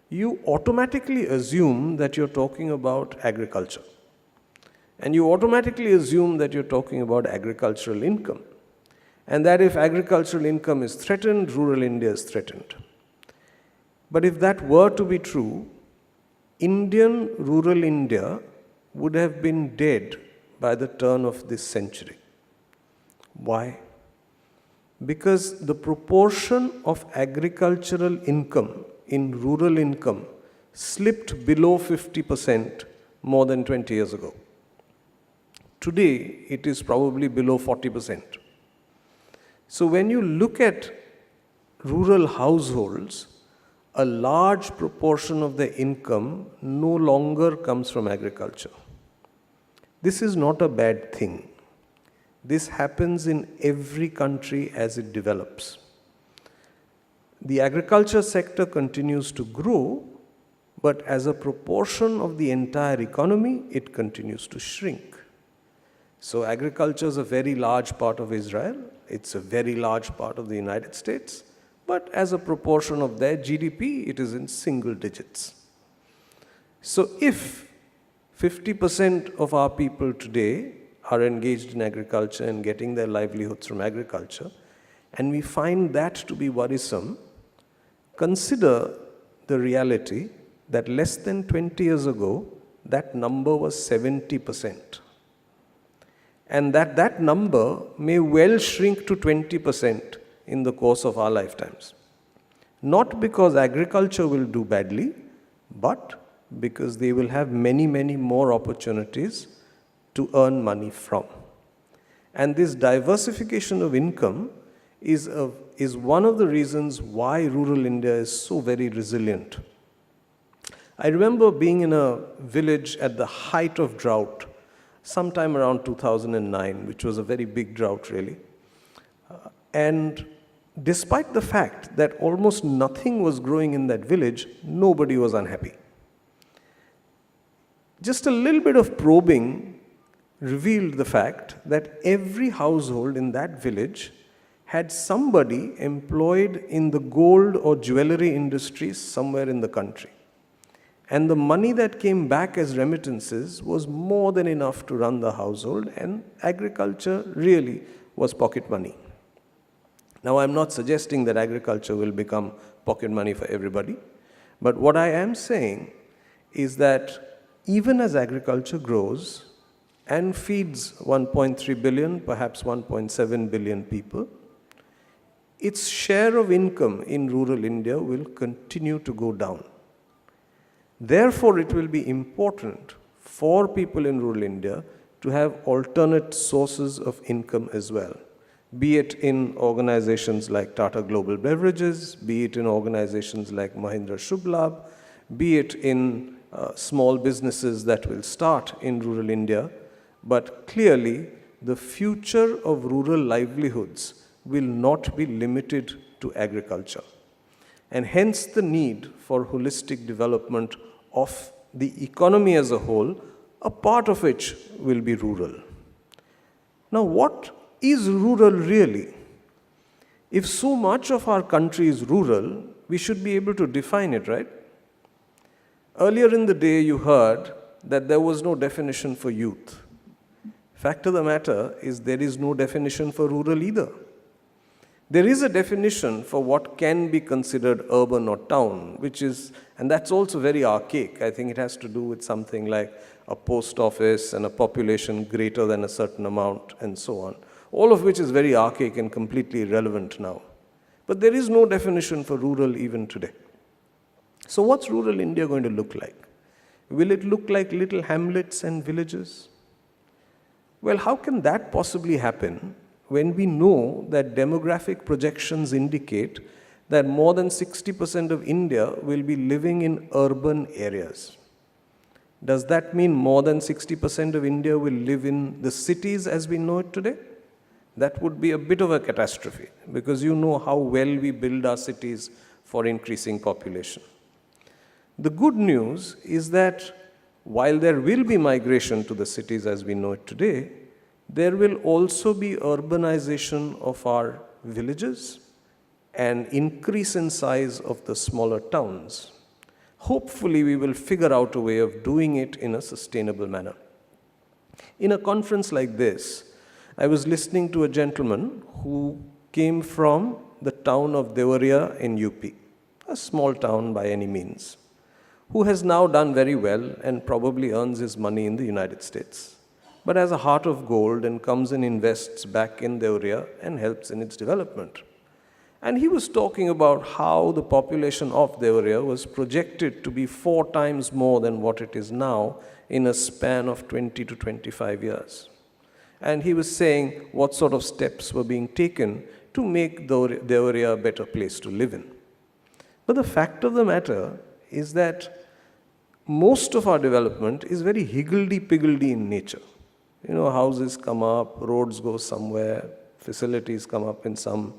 you automatically assume that you're talking about agriculture. And you automatically assume that you're talking about agricultural income. And that if agricultural income is threatened, rural India is threatened. But if that were to be true, Indian rural India would have been dead by the turn of this century. Why? Because the proportion of agricultural income in rural income slipped below 50% more than 20 years ago. Today, it is probably below 40%. So when you look at rural households, a large proportion of their income no longer comes from agriculture. This is not a bad thing. This happens in every country as it develops. The agriculture sector continues to grow, but as a proportion of the entire economy, it continues to shrink. So agriculture is a very large part of Israel. It's a very large part of the United States. But as a proportion of their GDP, it is in single digits. So if 50% of our people today are engaged in agriculture and getting their livelihoods from agriculture, and we find that to be worrisome, consider the reality that less than 20 years ago, that number was 70%. And that number may well shrink to 20% in the course of our lifetimes. Not because agriculture will do badly, but because they will have many, many more opportunities to earn money from. And this diversification of income is one of the reasons why rural India is so very resilient. I remember being in a village at the height of drought, sometime around 2009, which was a very big drought really. And despite the fact that almost nothing was growing in that village, nobody was unhappy. Just a little bit of probing revealed the fact that every household in that village had somebody employed in the gold or jewelry industries somewhere in the country. And the money that came back as remittances was more than enough to run the household, and agriculture really was pocket money. Now, I'm not suggesting that agriculture will become pocket money for everybody, But what I am saying is that even as agriculture grows and feeds 1.3 billion, perhaps 1.7 billion people, its share of income in rural India will continue to go down. Therefore, it will be important for people in rural India to have alternate sources of income as well, be it in organizations like Tata Global Beverages, be it in organizations like Mahindra Shubhlabh, be it in small businesses that will start in rural India. But clearly, the future of rural livelihoods will not be limited to agriculture. And hence the need for holistic development of the economy as a whole, a part of which will be rural. Now, what is rural really? If so much of our country is rural, we should be able to define it, right? Earlier in the day, you heard that there was no definition for youth. Fact of the matter is there is no definition for rural either. There is a definition for what can be considered urban or town, which is, and that's also very archaic. I think it has to do with something like a post office and a population greater than a certain amount and so on, all of which is very archaic and completely irrelevant now. But there is no definition for rural even today. So what's rural India going to look like? Will it look like little hamlets and villages? Well, how can that possibly happen when we know that demographic projections indicate that more than 60% of India will be living in urban areas? Does that mean more than 60% of India will live in the cities as we know it today? That would be a bit of a catastrophe, because you know how well we build our cities for increasing population. The good news is that while there will be migration to the cities as we know it today, there will also be urbanization of our villages and increase in size of the smaller towns. Hopefully, we will figure out a way of doing it in a sustainable manner. In a conference like this, I was listening to a gentleman who came from the town of Devariya in UP, a small town by any means, who has now done very well and probably earns his money in the United States, but has a heart of gold and comes and invests back in Devariya and helps in its development. And he was talking about how the population of Devariya was projected to be 4 times more than what it is now in a span of 20 to 25 years. And he was saying what sort of steps were being taken to make Devariya a better place to live in. But the fact of the matter is that most of our development is very higgledy-piggledy in nature. You know, houses come up, roads go somewhere, facilities come up in some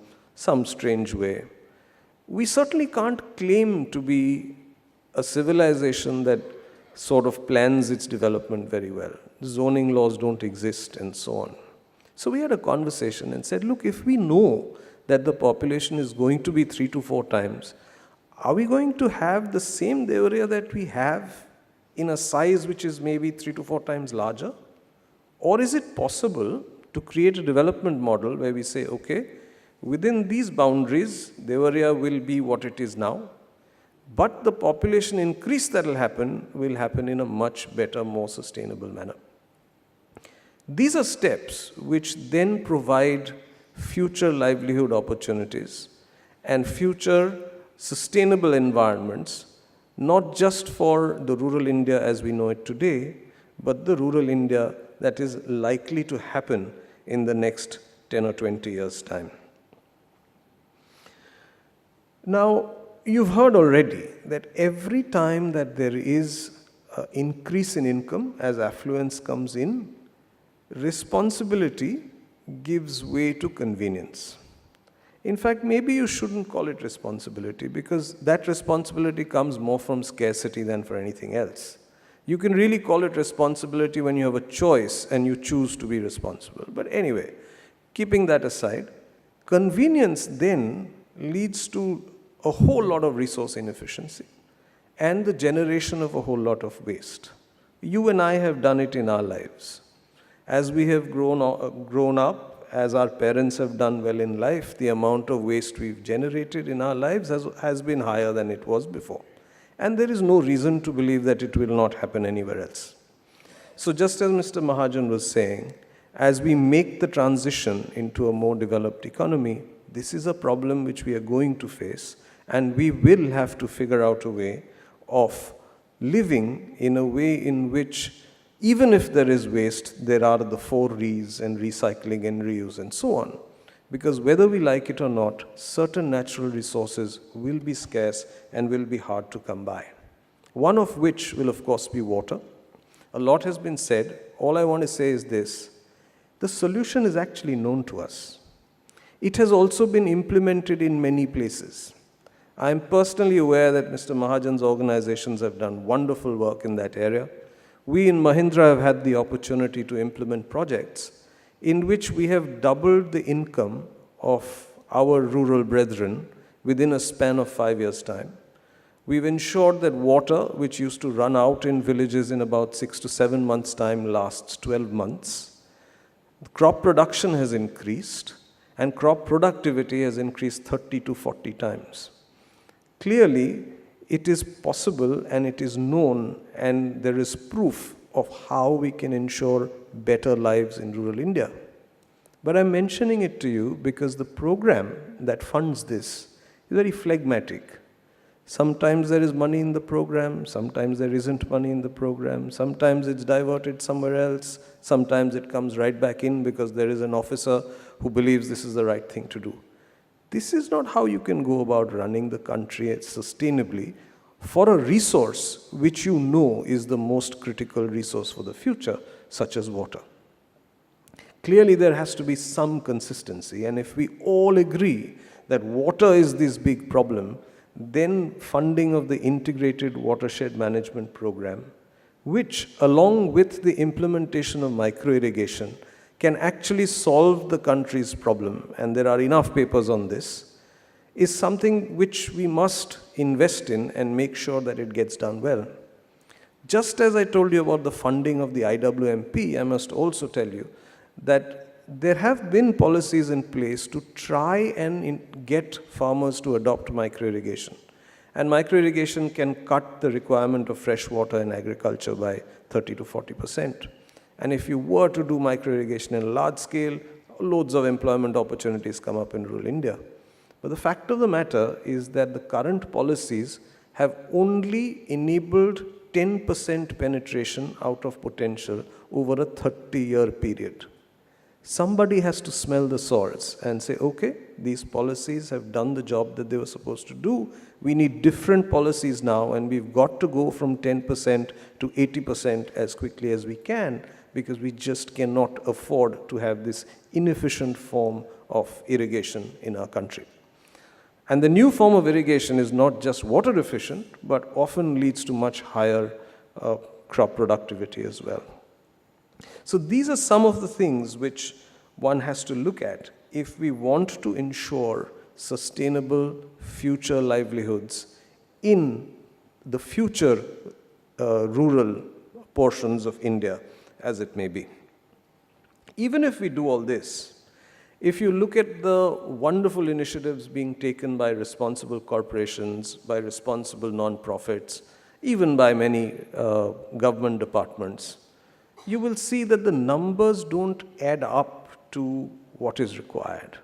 strange way. We certainly can't claim to be a civilization that sort of plans its development very well. Zoning laws don't exist and so on. So we had a conversation and said, look, if we know that the population is going to be 3 to 4 times, are we going to have the same Devariya that we have in a size which is maybe 3 to 4 times larger? Or is it possible to create a development model where we say, okay, within these boundaries, Devariya will be what it is now, but the population increase that will happen in a much better, more sustainable manner. These are steps which then provide future livelihood opportunities and future sustainable environments, not just for the rural India as we know it today, but the rural India that is likely to happen in the next 10 or 20 years' time. Now, you've heard already that every time that there is an increase in income as affluence comes in, responsibility gives way to convenience. In fact, maybe you shouldn't call it responsibility, because that responsibility comes more from scarcity than for anything else. You can really call it responsibility when you have a choice and you choose to be responsible. But anyway, keeping that aside, convenience then leads to a whole lot of resource inefficiency and the generation of a whole lot of waste. You and I have done it in our lives. As we have grown up, as our parents have done well in life, the amount of waste we've generated in our lives has been higher than it was before. And there is no reason to believe that it will not happen anywhere else. So just as Mr. Mahajan was saying, as we make the transition into a more developed economy, this is a problem which we are going to face, and we will have to figure out a way of living in a way in which, even if there is waste, there are the 4 Rs and recycling and reuse and so on. Because whether we like it or not, certain natural resources will be scarce and will be hard to come by. One of which will, of course, be water. A lot has been said. All I want to say is this: the solution is actually known to us. It has also been implemented in many places. I am personally aware that Mr. Mahajan's organizations have done wonderful work in that area. We in Mahindra have had the opportunity to implement projects in which we have doubled the income of our rural brethren within a span of 5 years' time. We've ensured that water, which used to run out in villages in about 6 to 7 months' time, lasts 12 months. Crop production has increased, and crop productivity has increased 30 to 40 times. Clearly, it is possible and it is known, and there is proof of how we can ensure better lives in rural India. But I'm mentioning it to you because the program that funds this is very phlegmatic. Sometimes there is money in the program, sometimes there isn't money in the program, sometimes it's diverted somewhere else, sometimes it comes right back in because there is an officer who believes this is the right thing to do. This is not how you can go about running the country sustainably for a resource which you know is the most critical resource for the future, such as water. Clearly, there has to be some consistency, and if we all agree that water is this big problem, then funding of the integrated watershed management program, which along with the implementation of micro-irrigation can actually solve the country's problem, and there are enough papers on this, is something which we must invest in and make sure that it gets done well. Just as I told you about the funding of the IWMP, I must also tell you that there have been policies in place to try and get farmers to adopt micro-irrigation. And micro-irrigation can cut the requirement of fresh water in agriculture by 30 to 40%. And if you were to do micro-irrigation in a large scale, loads of employment opportunities come up in rural India. But the fact of the matter is that the current policies have only enabled 10% penetration out of potential over a 30-year period. Somebody has to smell the salts and say, okay, these policies have done the job that they were supposed to do. We need different policies now, and we've got to go from 10% to 80% as quickly as we can, because we just cannot afford to have this inefficient form of irrigation in our country. And the new form of irrigation is not just water efficient, but often leads to much higher crop productivity as well. So these are some of the things which one has to look at if we want to ensure sustainable future livelihoods in the future rural portions of India, as it may be. Even if we do all this, if you look at the wonderful initiatives being taken by responsible corporations, by responsible non-profits, even by many government departments, you will see that the numbers don't add up to what is required,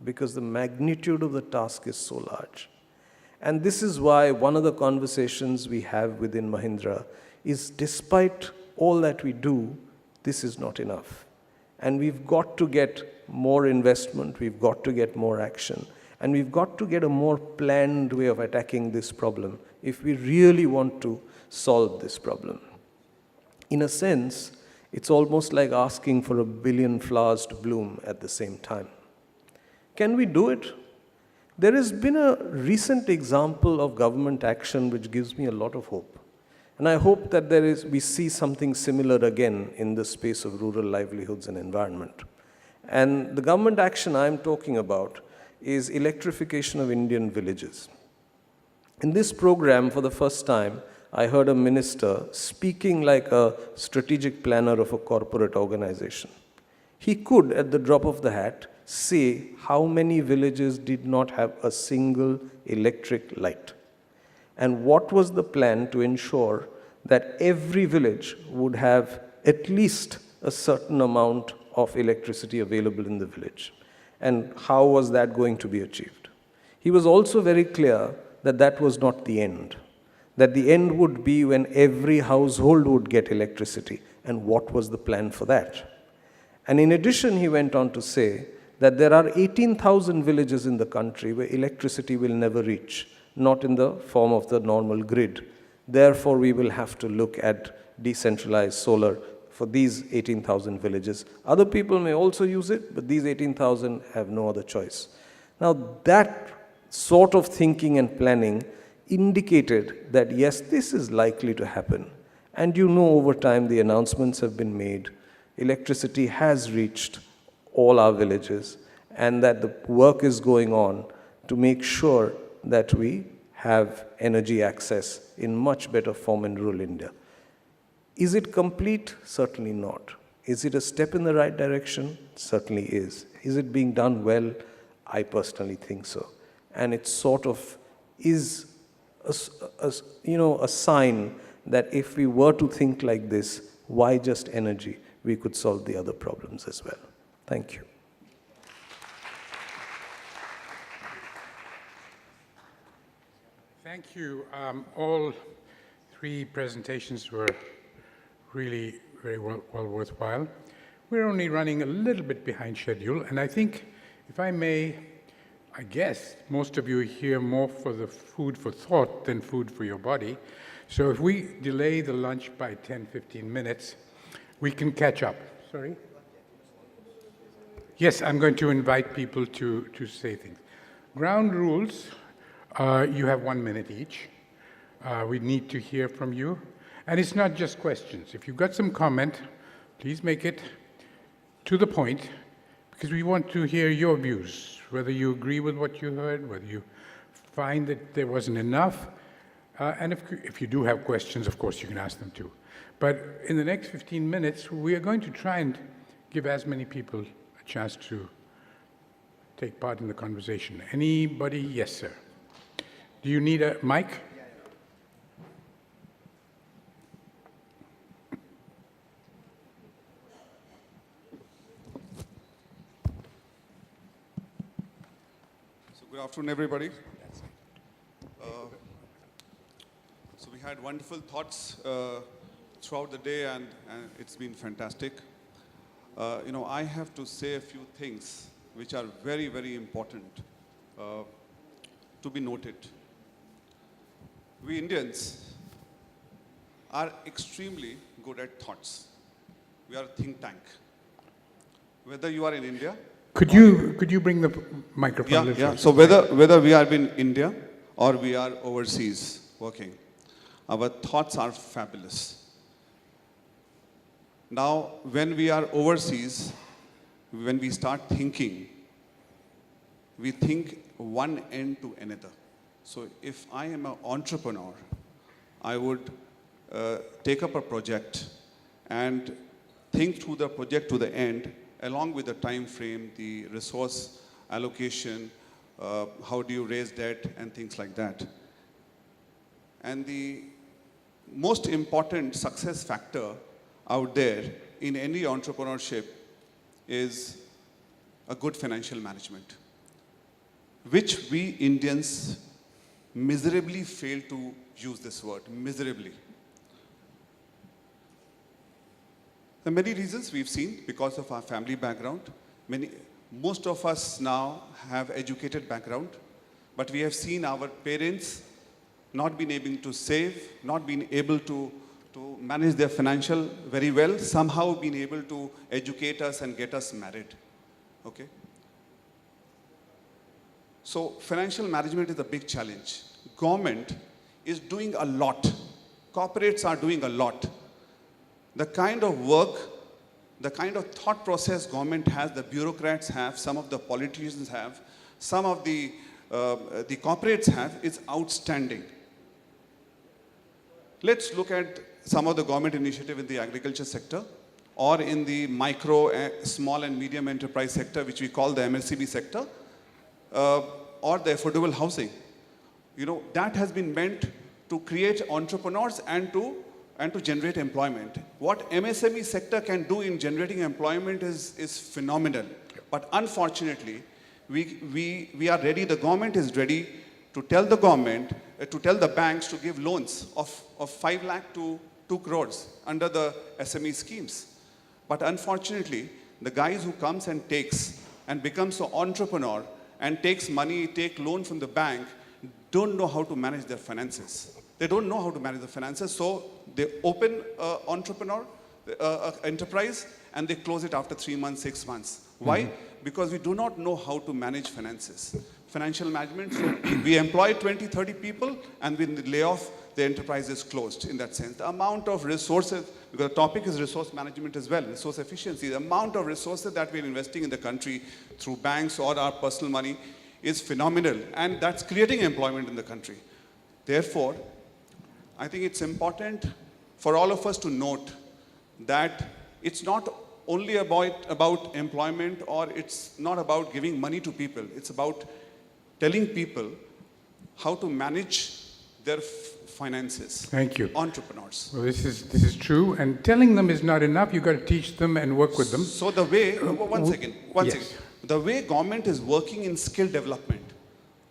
because the magnitude of the task is so large. And this is why one of the conversations we have within Mahindra is, despite all that we do, this is not enough. And we've got to get more investment, we've got to get more action, and we've got to get a more planned way of attacking this problem if we really want to solve this problem. In a sense, it's almost like asking for 1 billion flowers to bloom at the same time. Can we do it? There has been a recent example of government action which gives me a lot of hope. And I hope that we see something similar again in the space of rural livelihoods and environment. And the government action I'm talking about is electrification of Indian villages. In this program, for the first time, I heard a minister speaking like a strategic planner of a corporate organization. He could, at the drop of the hat, say how many villages did not have a single electric light. And what was the plan to ensure that every village would have at least a certain amount of electricity available in the village? And how was that going to be achieved? He was also very clear that that was not the end, that the end would be when every household would get electricity. And what was the plan for that? And in addition, he went on to say that there are 18,000 villages in the country where electricity will never reach, not in the form of the normal grid. Therefore, we will have to look at decentralized solar for these 18,000 villages. Other people may also use it, but these 18,000 have no other choice. Now, that sort of thinking and planning indicated that, yes, this is likely to happen. And you know, over time, the announcements have been made. Electricity has reached all our villages, and that the work is going on to make sure that we have energy access in much better form in rural India. Is it complete? Certainly not. Is it a step in the right direction? Certainly is. Is it being done well? I personally think so. And it sort of is a sign that if we were to think like this, why just energy? We could solve the other problems as well. Thank you. Thank you. All three presentations were really very well worthwhile. We're only running a little bit behind schedule, and I think, if I may, I guess most of you are here more for the food for thought than food for your body. So if we delay the lunch by 10, 15 minutes, we can catch up. Sorry? Yes, I'm going to invite people to say things. Ground rules, you have 1 minute each. We need to hear from you. And it's not just questions. If you've got some comment, please make it to the point, because we want to hear your views, whether you agree with what you heard, whether you find that there wasn't enough. And if you do have questions, of course, you can ask them too. But in the next 15 minutes, we are going to try and give as many people a chance to take part in the conversation. Anybody? Yes, sir. Do you need a mic? Good afternoon, everybody. So we had wonderful thoughts throughout the day, and it's been fantastic. I have to say a few things which are very, very important to be noted. We Indians are extremely good at thoughts. We are a think tank. Whether you are in India, could you bring the microphone a little yeah. closer? So whether we are in India or we are overseas working, our thoughts are fabulous. Now, when we are overseas, when we start thinking, we think one end to another. So if I am an entrepreneur, I would take up a project and think through the project to the end, along with the time frame, the resource allocation, how do you raise debt, and things like that. And the most important success factor out there in any entrepreneurship is a good financial management, which we Indians miserably fail to use this word, miserably. There are many reasons we've seen because of our family background. Most of us now have educated background, but we have seen our parents not being able to save, not being able to manage their financial very well, somehow being able to educate us and get us married. Okay? So financial management is a big challenge. Government is doing a lot. Corporates are doing a lot. The kind of work, the kind of thought process government has, the bureaucrats have, some of the politicians have, some of the corporates have, is outstanding. Let's look at some of the government initiative in the agriculture sector or in the micro, small and medium enterprise sector, which we call the MSCB sector, or the affordable housing. That has been meant to create entrepreneurs and to generate employment. What MSME sector can do in generating employment is phenomenal. But unfortunately, we are ready, the government is ready to tell the government, to tell the banks to give loans of 5 lakh to 2 crores under the SME schemes. But unfortunately, the guys who comes and takes and becomes an entrepreneur and takes money, take loan from the bank, don't know how to manage their finances. They don't know how to manage the finances, so they open entrepreneur enterprise and they close it after 3 months, 6 months. Why? Because we do not know how to manage finances. Financial management, so we employ 20, 30 people and we lay off, the enterprise is closed in that sense. The amount of resources, because the topic is resource management as well, resource efficiency, the amount of resources that we're investing in the country through banks or our personal money is phenomenal, and that's creating employment in the country. Therefore, I think it's important for all of us to note that it's not only about employment, or it's not about giving money to people. It's about telling people how to manage their finances. Thank you. Entrepreneurs. Well, this is true, and telling them is not enough. You've got to teach them and work with them. So the way, one second. Yes. The way government is working in skill development,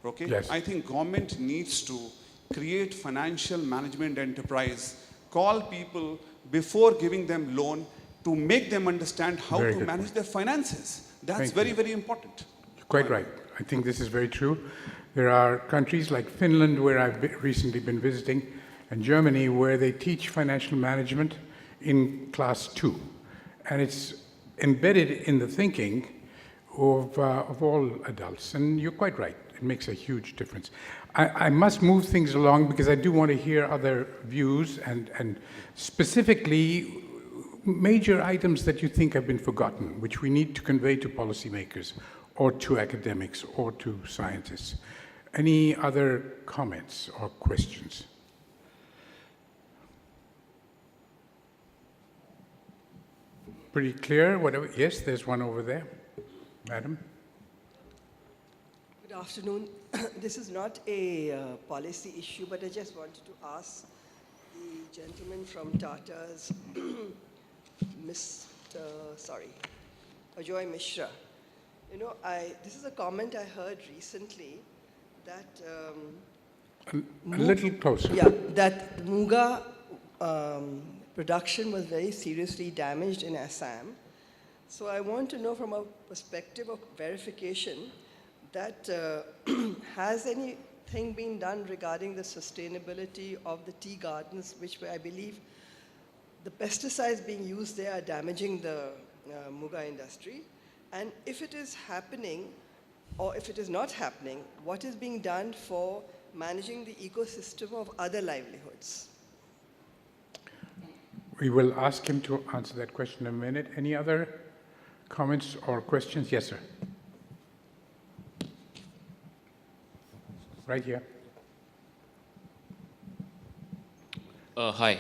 okay? Yes. I think government needs to create financial management enterprise, call people before giving them loan to make them understand how Very to good manage point. their finances. That's Thank very, you. very important. You're quite right. I think this is very true. There are countries like Finland, where I've recently been visiting, and Germany, where they teach financial management in class 2. And it's embedded in the thinking of all adults. And you're quite right. It makes a huge difference. I must move things along because I do want to hear other views and specifically major items that you think have been forgotten, which we need to convey to policymakers or to academics or to scientists. Any other comments or questions? Pretty clear? Whatever. Yes, there's one over there. Madam? Good afternoon. This is not a policy issue, but I just wanted to ask the gentleman from Tata's, Ajoy Misra. You know, this is a comment I heard recently that A little closer. yeah, that Muga production was very seriously damaged in Assam. So I want to know from a perspective of verification that has anything been done regarding the sustainability of the tea gardens, which I believe the pesticides being used there are damaging the Muga industry. And if it is happening, or if it is not happening, what is being done for managing the ecosystem of other livelihoods? We will ask him to answer that question in a minute. Any other comments or questions? Yes, sir. Right here. Hi.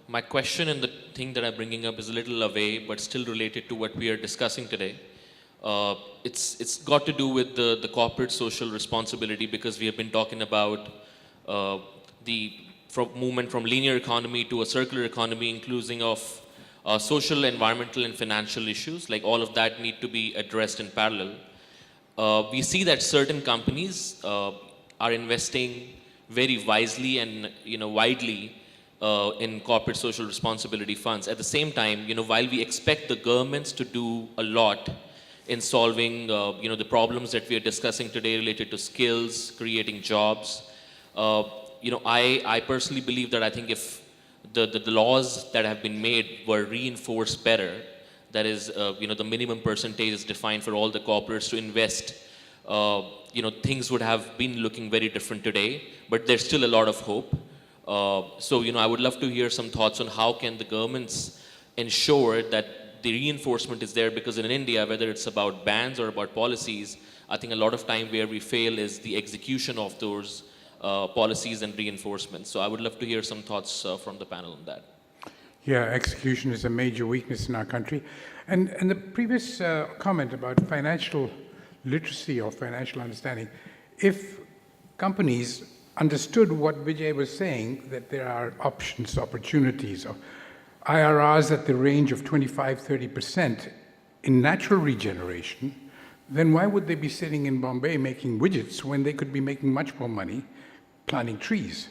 My question and the thing that I'm bringing up is a little away, but still related to what we are discussing today. It's got to do with the corporate social responsibility, because we have been talking about the movement from linear economy to a circular economy, including of social, environmental, and financial issues. Like, all of that need to be addressed in parallel. We see that certain companies are investing very wisely and widely in corporate social responsibility funds. At the same time, while we expect the governments to do a lot in solving the problems that we are discussing today related to skills, creating jobs, I personally believe that I think if the laws that have been made were reinforced better, that is, the minimum percentage is defined for all the corporates to invest, things would have been looking very different today, but there's still a lot of hope. So, I would love to hear some thoughts on how can the governments ensure that the reinforcement is there, because in India, whether it's about bans or about policies, I think a lot of time where we fail is the execution of those policies and reinforcement. So I would love to hear some thoughts from the panel on that. Yeah, execution is a major weakness in our country. And the previous comment about financial literacy or financial understanding, if companies understood what Vijay was saying, that there are options, opportunities, of IRRs at the range of 25-30% in natural regeneration, then why would they be sitting in Bombay making widgets when they could be making much more money planting trees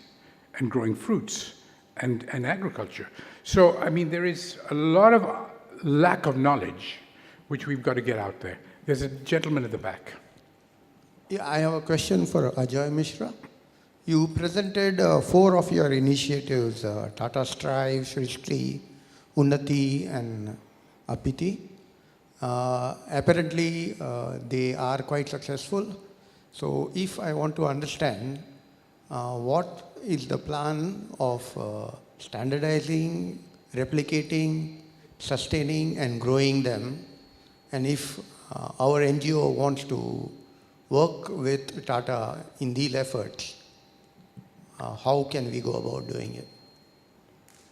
and growing fruits and agriculture? So, I mean, there is a lot of lack of knowledge which we've got to get out there. There's a gentleman at the back. Yeah, I have a question for Ajoy Misra. You presented 4 of your initiatives, Tata Strive, Trustee, Unnati and Apiti. Apparently, they are quite successful. So if I want to understand, what is the plan of standardizing, replicating, sustaining and growing them? And if our NGO wants to work with Tata in these efforts, how can we go about doing it?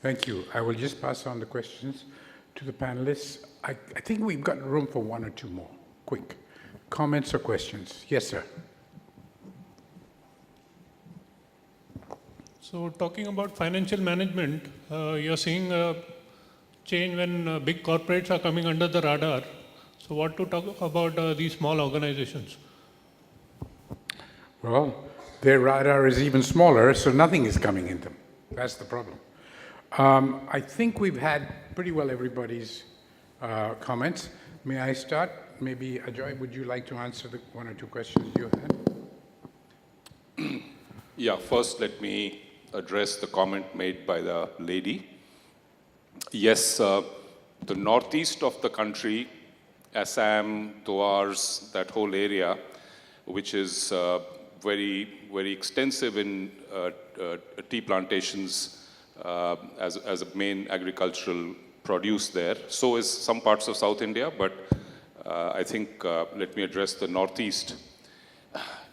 Thank you. I will just pass on the questions to the panelists. I think we've got room for 1 or 2 more. Quick. Comments or questions? Yes, sir. So talking about financial management, you're seeing a change when big corporates are coming under the radar. So what to talk about these small organizations? Well, their radar is even smaller, so nothing is coming in them. That's the problem. I think we've had pretty well everybody's comments. May I start? Maybe, Ajoy, would you like to answer the 1 or 2 questions you had? Yeah, first let me address the comment made by the lady. Yes, the northeast of the country, Assam, Tuars, that whole area, which is very, very extensive in tea plantations as a main agricultural produce there. So is some parts of South India, but I think let me address the northeast.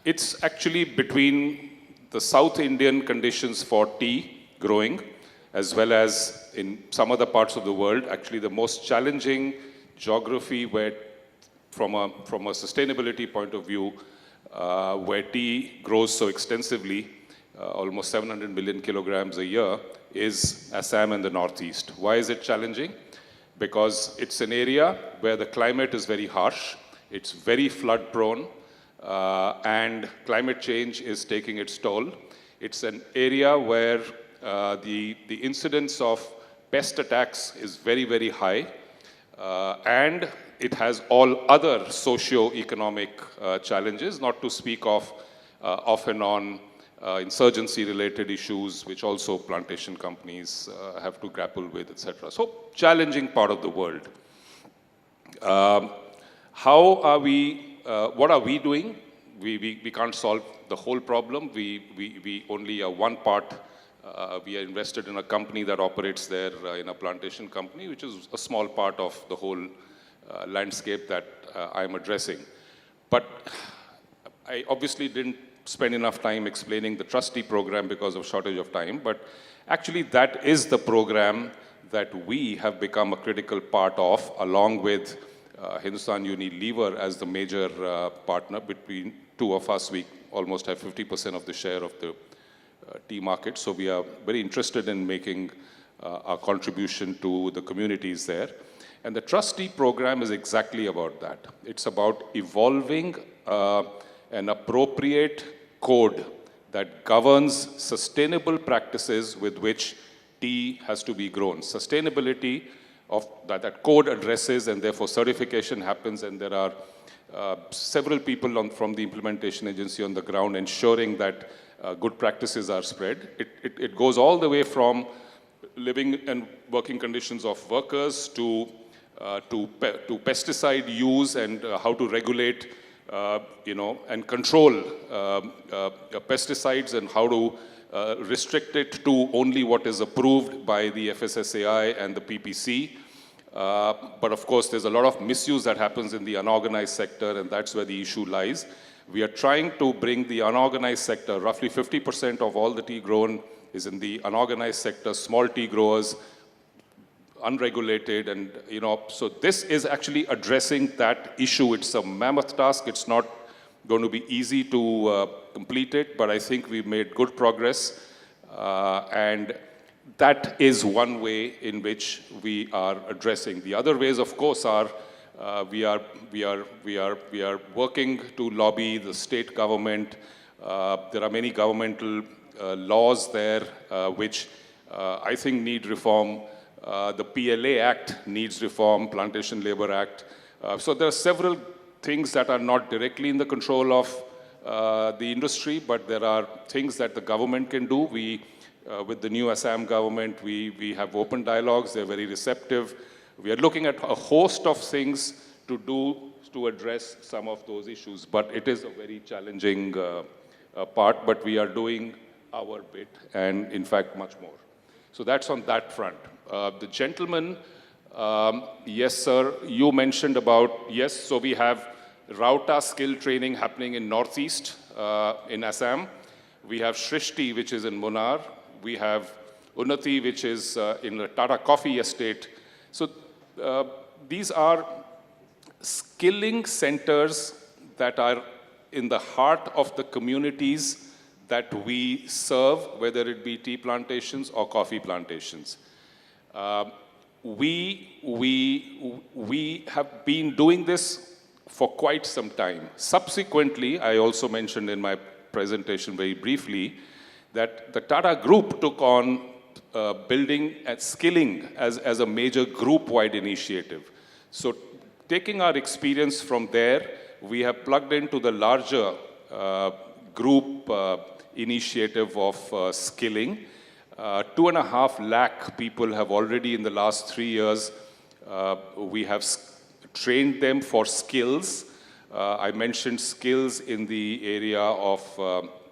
It's actually between the South Indian conditions for tea growing, as well as in some other parts of the world, actually the most challenging geography where, from a sustainability point of view, where tea grows so extensively, almost 700 million kilograms a year, is Assam and the Northeast. Why is it challenging? Because it's an area where the climate is very harsh, it's very flood prone, and climate change is taking its toll. It's an area where the incidence of pest attacks is very, very high, and it has all other socio-economic challenges, not to speak of off and on insurgency-related issues, which also plantation companies have to grapple with, etc. So, challenging part of the world. How are we, what are we doing? We can't solve the whole problem. We only are one part. We are invested in a company that operates there in a plantation company, which is a small part of the whole landscape that I'm addressing. But I obviously didn't spend enough time explaining the Trustee program because of shortage of time, but actually that is the program that we have become a critical part of, along with Hindustan Unilever as the major partner. Between two of us, we almost have 50% of the share of the tea market, so we are very interested in making our contribution to the communities there. And the Trustee program is exactly about that. It's about evolving an appropriate code that governs sustainable practices with which tea has to be grown. Sustainability of that code addresses, and therefore certification happens, and there are several people from the implementation agency on the ground ensuring that good practices are spread. It goes all the way from living and working conditions of workers to pesticide use and how to regulate, and control pesticides, and how to restrict it to only what is approved by the FSSAI and the PPC. But of course, there's a lot of misuse that happens in the unorganized sector, and that's where the issue lies. We are trying to bring the unorganized sector, roughly 50% of all the tea grown is in the unorganized sector, small tea growers, unregulated, and so this is actually addressing that issue. It's a mammoth task. It's not going to be easy to complete it, but I think we've made good progress. And that is one way in which we are addressing. The other ways, of course, are we are working to lobby the state government. There are many governmental laws there which I think need reform. The PLA Act needs reform, Plantation Labor Act. So there are several things that are not directly in the control of the industry, but there are things that the government can do. With the new Assam government, we have open dialogues. They're very receptive. We are looking at a host of things to do to address some of those issues, but it is a very challenging part, but we are doing our bit, and in fact, much more. So that's on that front. The gentleman, yes, sir, you mentioned about, yes, so we have Rauta skill training happening in Northeast, in Assam. We have Shrishti, which is in Munnar. We have Unnati, which is in the Tata Coffee Estate. So these are skilling centers that are in the heart of the communities that we serve, whether it be tea plantations or coffee plantations. We have been doing this for quite some time. Subsequently, I also mentioned in my presentation very briefly that the Tata Group took on building and skilling as a major group-wide initiative. So taking our experience from there, we have plugged into the larger group initiative of skilling. 2.5 lakh people have already in the last 3 years, we have trained them for skills. I mentioned skills in the area of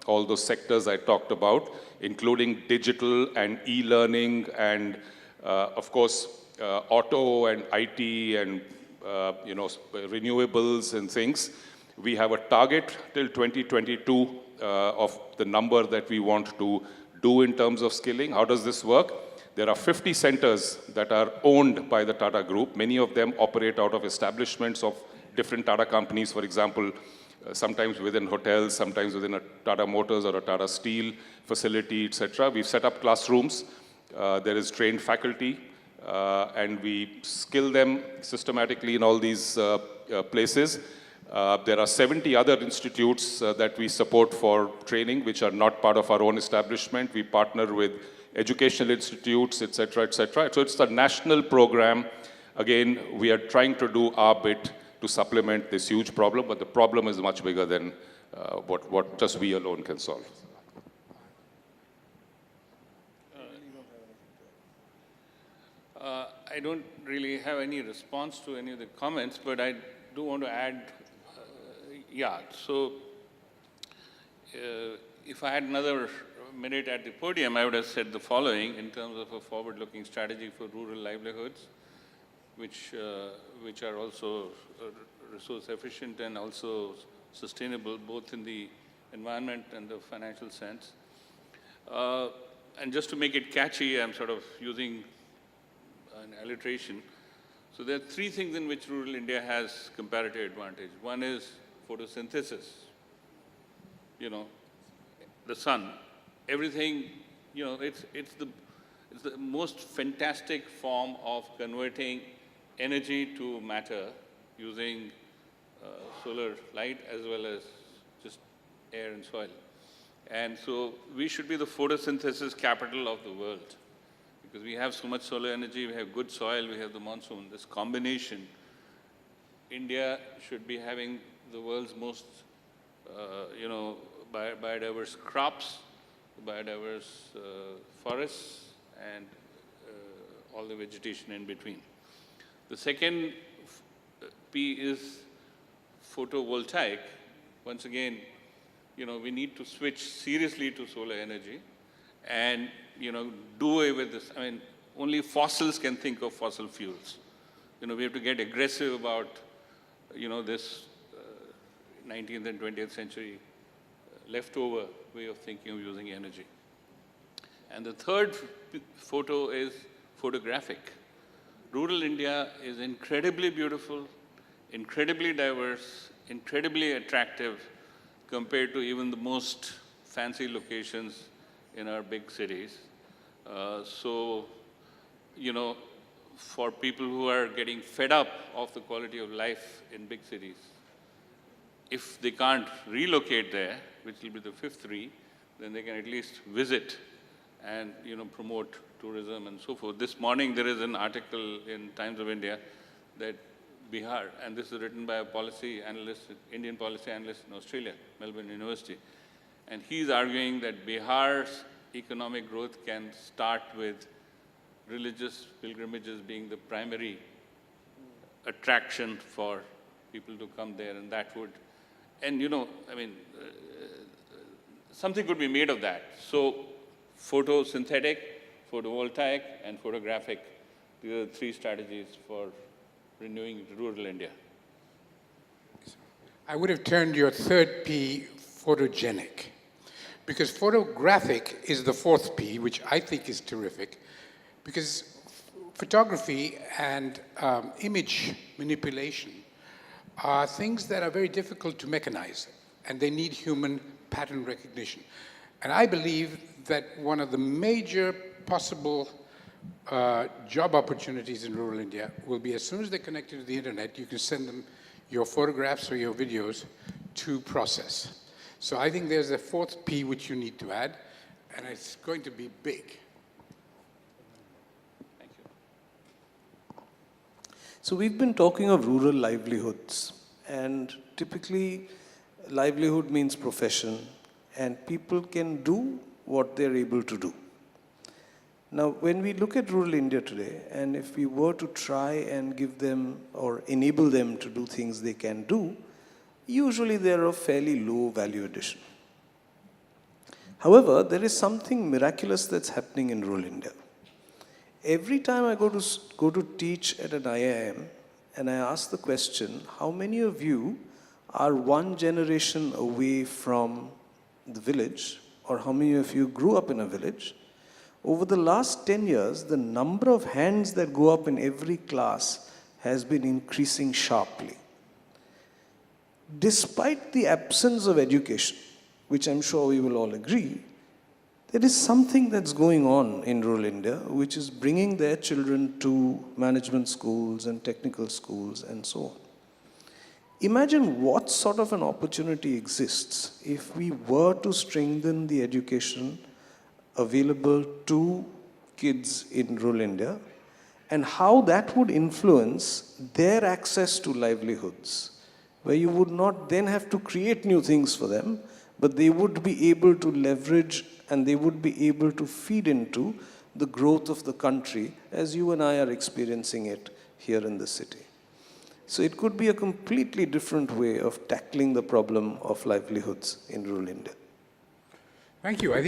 all those sectors I talked about, including digital and e-learning and, of course, auto and IT and, renewables and things. We have a target till 2022 of the number that we want to do in terms of skilling. How does this work? There are 50 centers that are owned by the Tata Group. Many of them operate out of establishments of different Tata companies, for example, sometimes within hotels, sometimes within a Tata Motors or a Tata Steel facility, etc. We've set up classrooms. There is trained faculty, and we skill them systematically in all these places. There are 70 other institutes that we support for training, which are not part of our own establishment. We partner with educational institutes, etc., etc. So it's a national program. Again, we are trying to do our bit to supplement this huge problem, but the problem is much bigger than what just we alone can solve. I don't really have any response to any of the comments, but I do want to add, so if I had another minute at the podium, I would have said the following in terms of a forward-looking strategy for rural livelihoods, which are also resource efficient and also sustainable, both in the environment and the financial sense. And just to make it catchy, I'm sort of using an alliteration. So there are 3 things in which rural India has comparative advantage. One is photosynthesis, the sun. Everything, it's the most fantastic form of converting energy to matter using solar light as well as just air and soil. And so we should be the photosynthesis capital of the world because we have so much solar energy, we have good soil, we have the monsoon. This combination, India should be having the world's most, biodiverse crops, biodiverse forests, and all the vegetation in between. The second P is photovoltaic. Once again, we need to switch seriously to solar energy and, do away with this. I mean, only fossils can think of fossil fuels. We have to get aggressive about, this 19th and 20th century leftover way of thinking of using energy. And the third photo is photographic. Rural India is incredibly beautiful, incredibly diverse, incredibly attractive, compared to even the most fancy locations in our big cities. So, you know, for people who are getting fed up of the quality of life in big cities, if they can't relocate there, which will be the fifth re, then they can at least visit and, you know, promote tourism and so forth. This morning there is an article in Times of India that Bihar, and this is written by a policy analyst, Indian policy analyst in Australia, Melbourne University, and he's arguing that Bihar's economic growth can start with religious pilgrimages being the primary attraction for people to come there, and that would, and you know, I mean, something could be made of that. So photosynthetic, photovoltaic, and photographic, these are the three strategies for renewing rural India. I would have turned your third P photogenic, because photographic is the fourth P, which I think is terrific, because photography and image manipulation are things that are very difficult to mechanize, and they need human pattern recognition. And I believe that one of the major possible job opportunities in rural India will be, as soon as they're connected to the internet, you can send them your photographs or your videos to process. So I think there's a fourth P which you need to add, and it's going to be big. Thank you. So we've been talking of rural livelihoods, and typically livelihood means profession, and people can do what they're able to do. Now, when we look at rural India today, and if we were to try and give them or enable them to do things they can do, usually they're of fairly low value addition. However, there is something miraculous that's happening in rural India. Every time I go to teach at an IIM, and I ask the question, how many of you are one generation away from the village, or how many of you grew up in a village? Over the last 10 years, the number of hands that go up in every class has been increasing sharply. Despite the absence of education, which I'm sure we will all agree, there is something that's going on in rural India which is bringing their children to management schools and technical schools and so on. Imagine what sort of an opportunity exists if we were to strengthen the education available to kids in rural India, and how that would influence their access to livelihoods, where you would not then have to create new things for them, but they would be able to leverage and they would be able to feed into the growth of the country as you and I are experiencing it here in the city. So it could be a completely different way of tackling the problem of livelihoods in rural India. Thank you. I think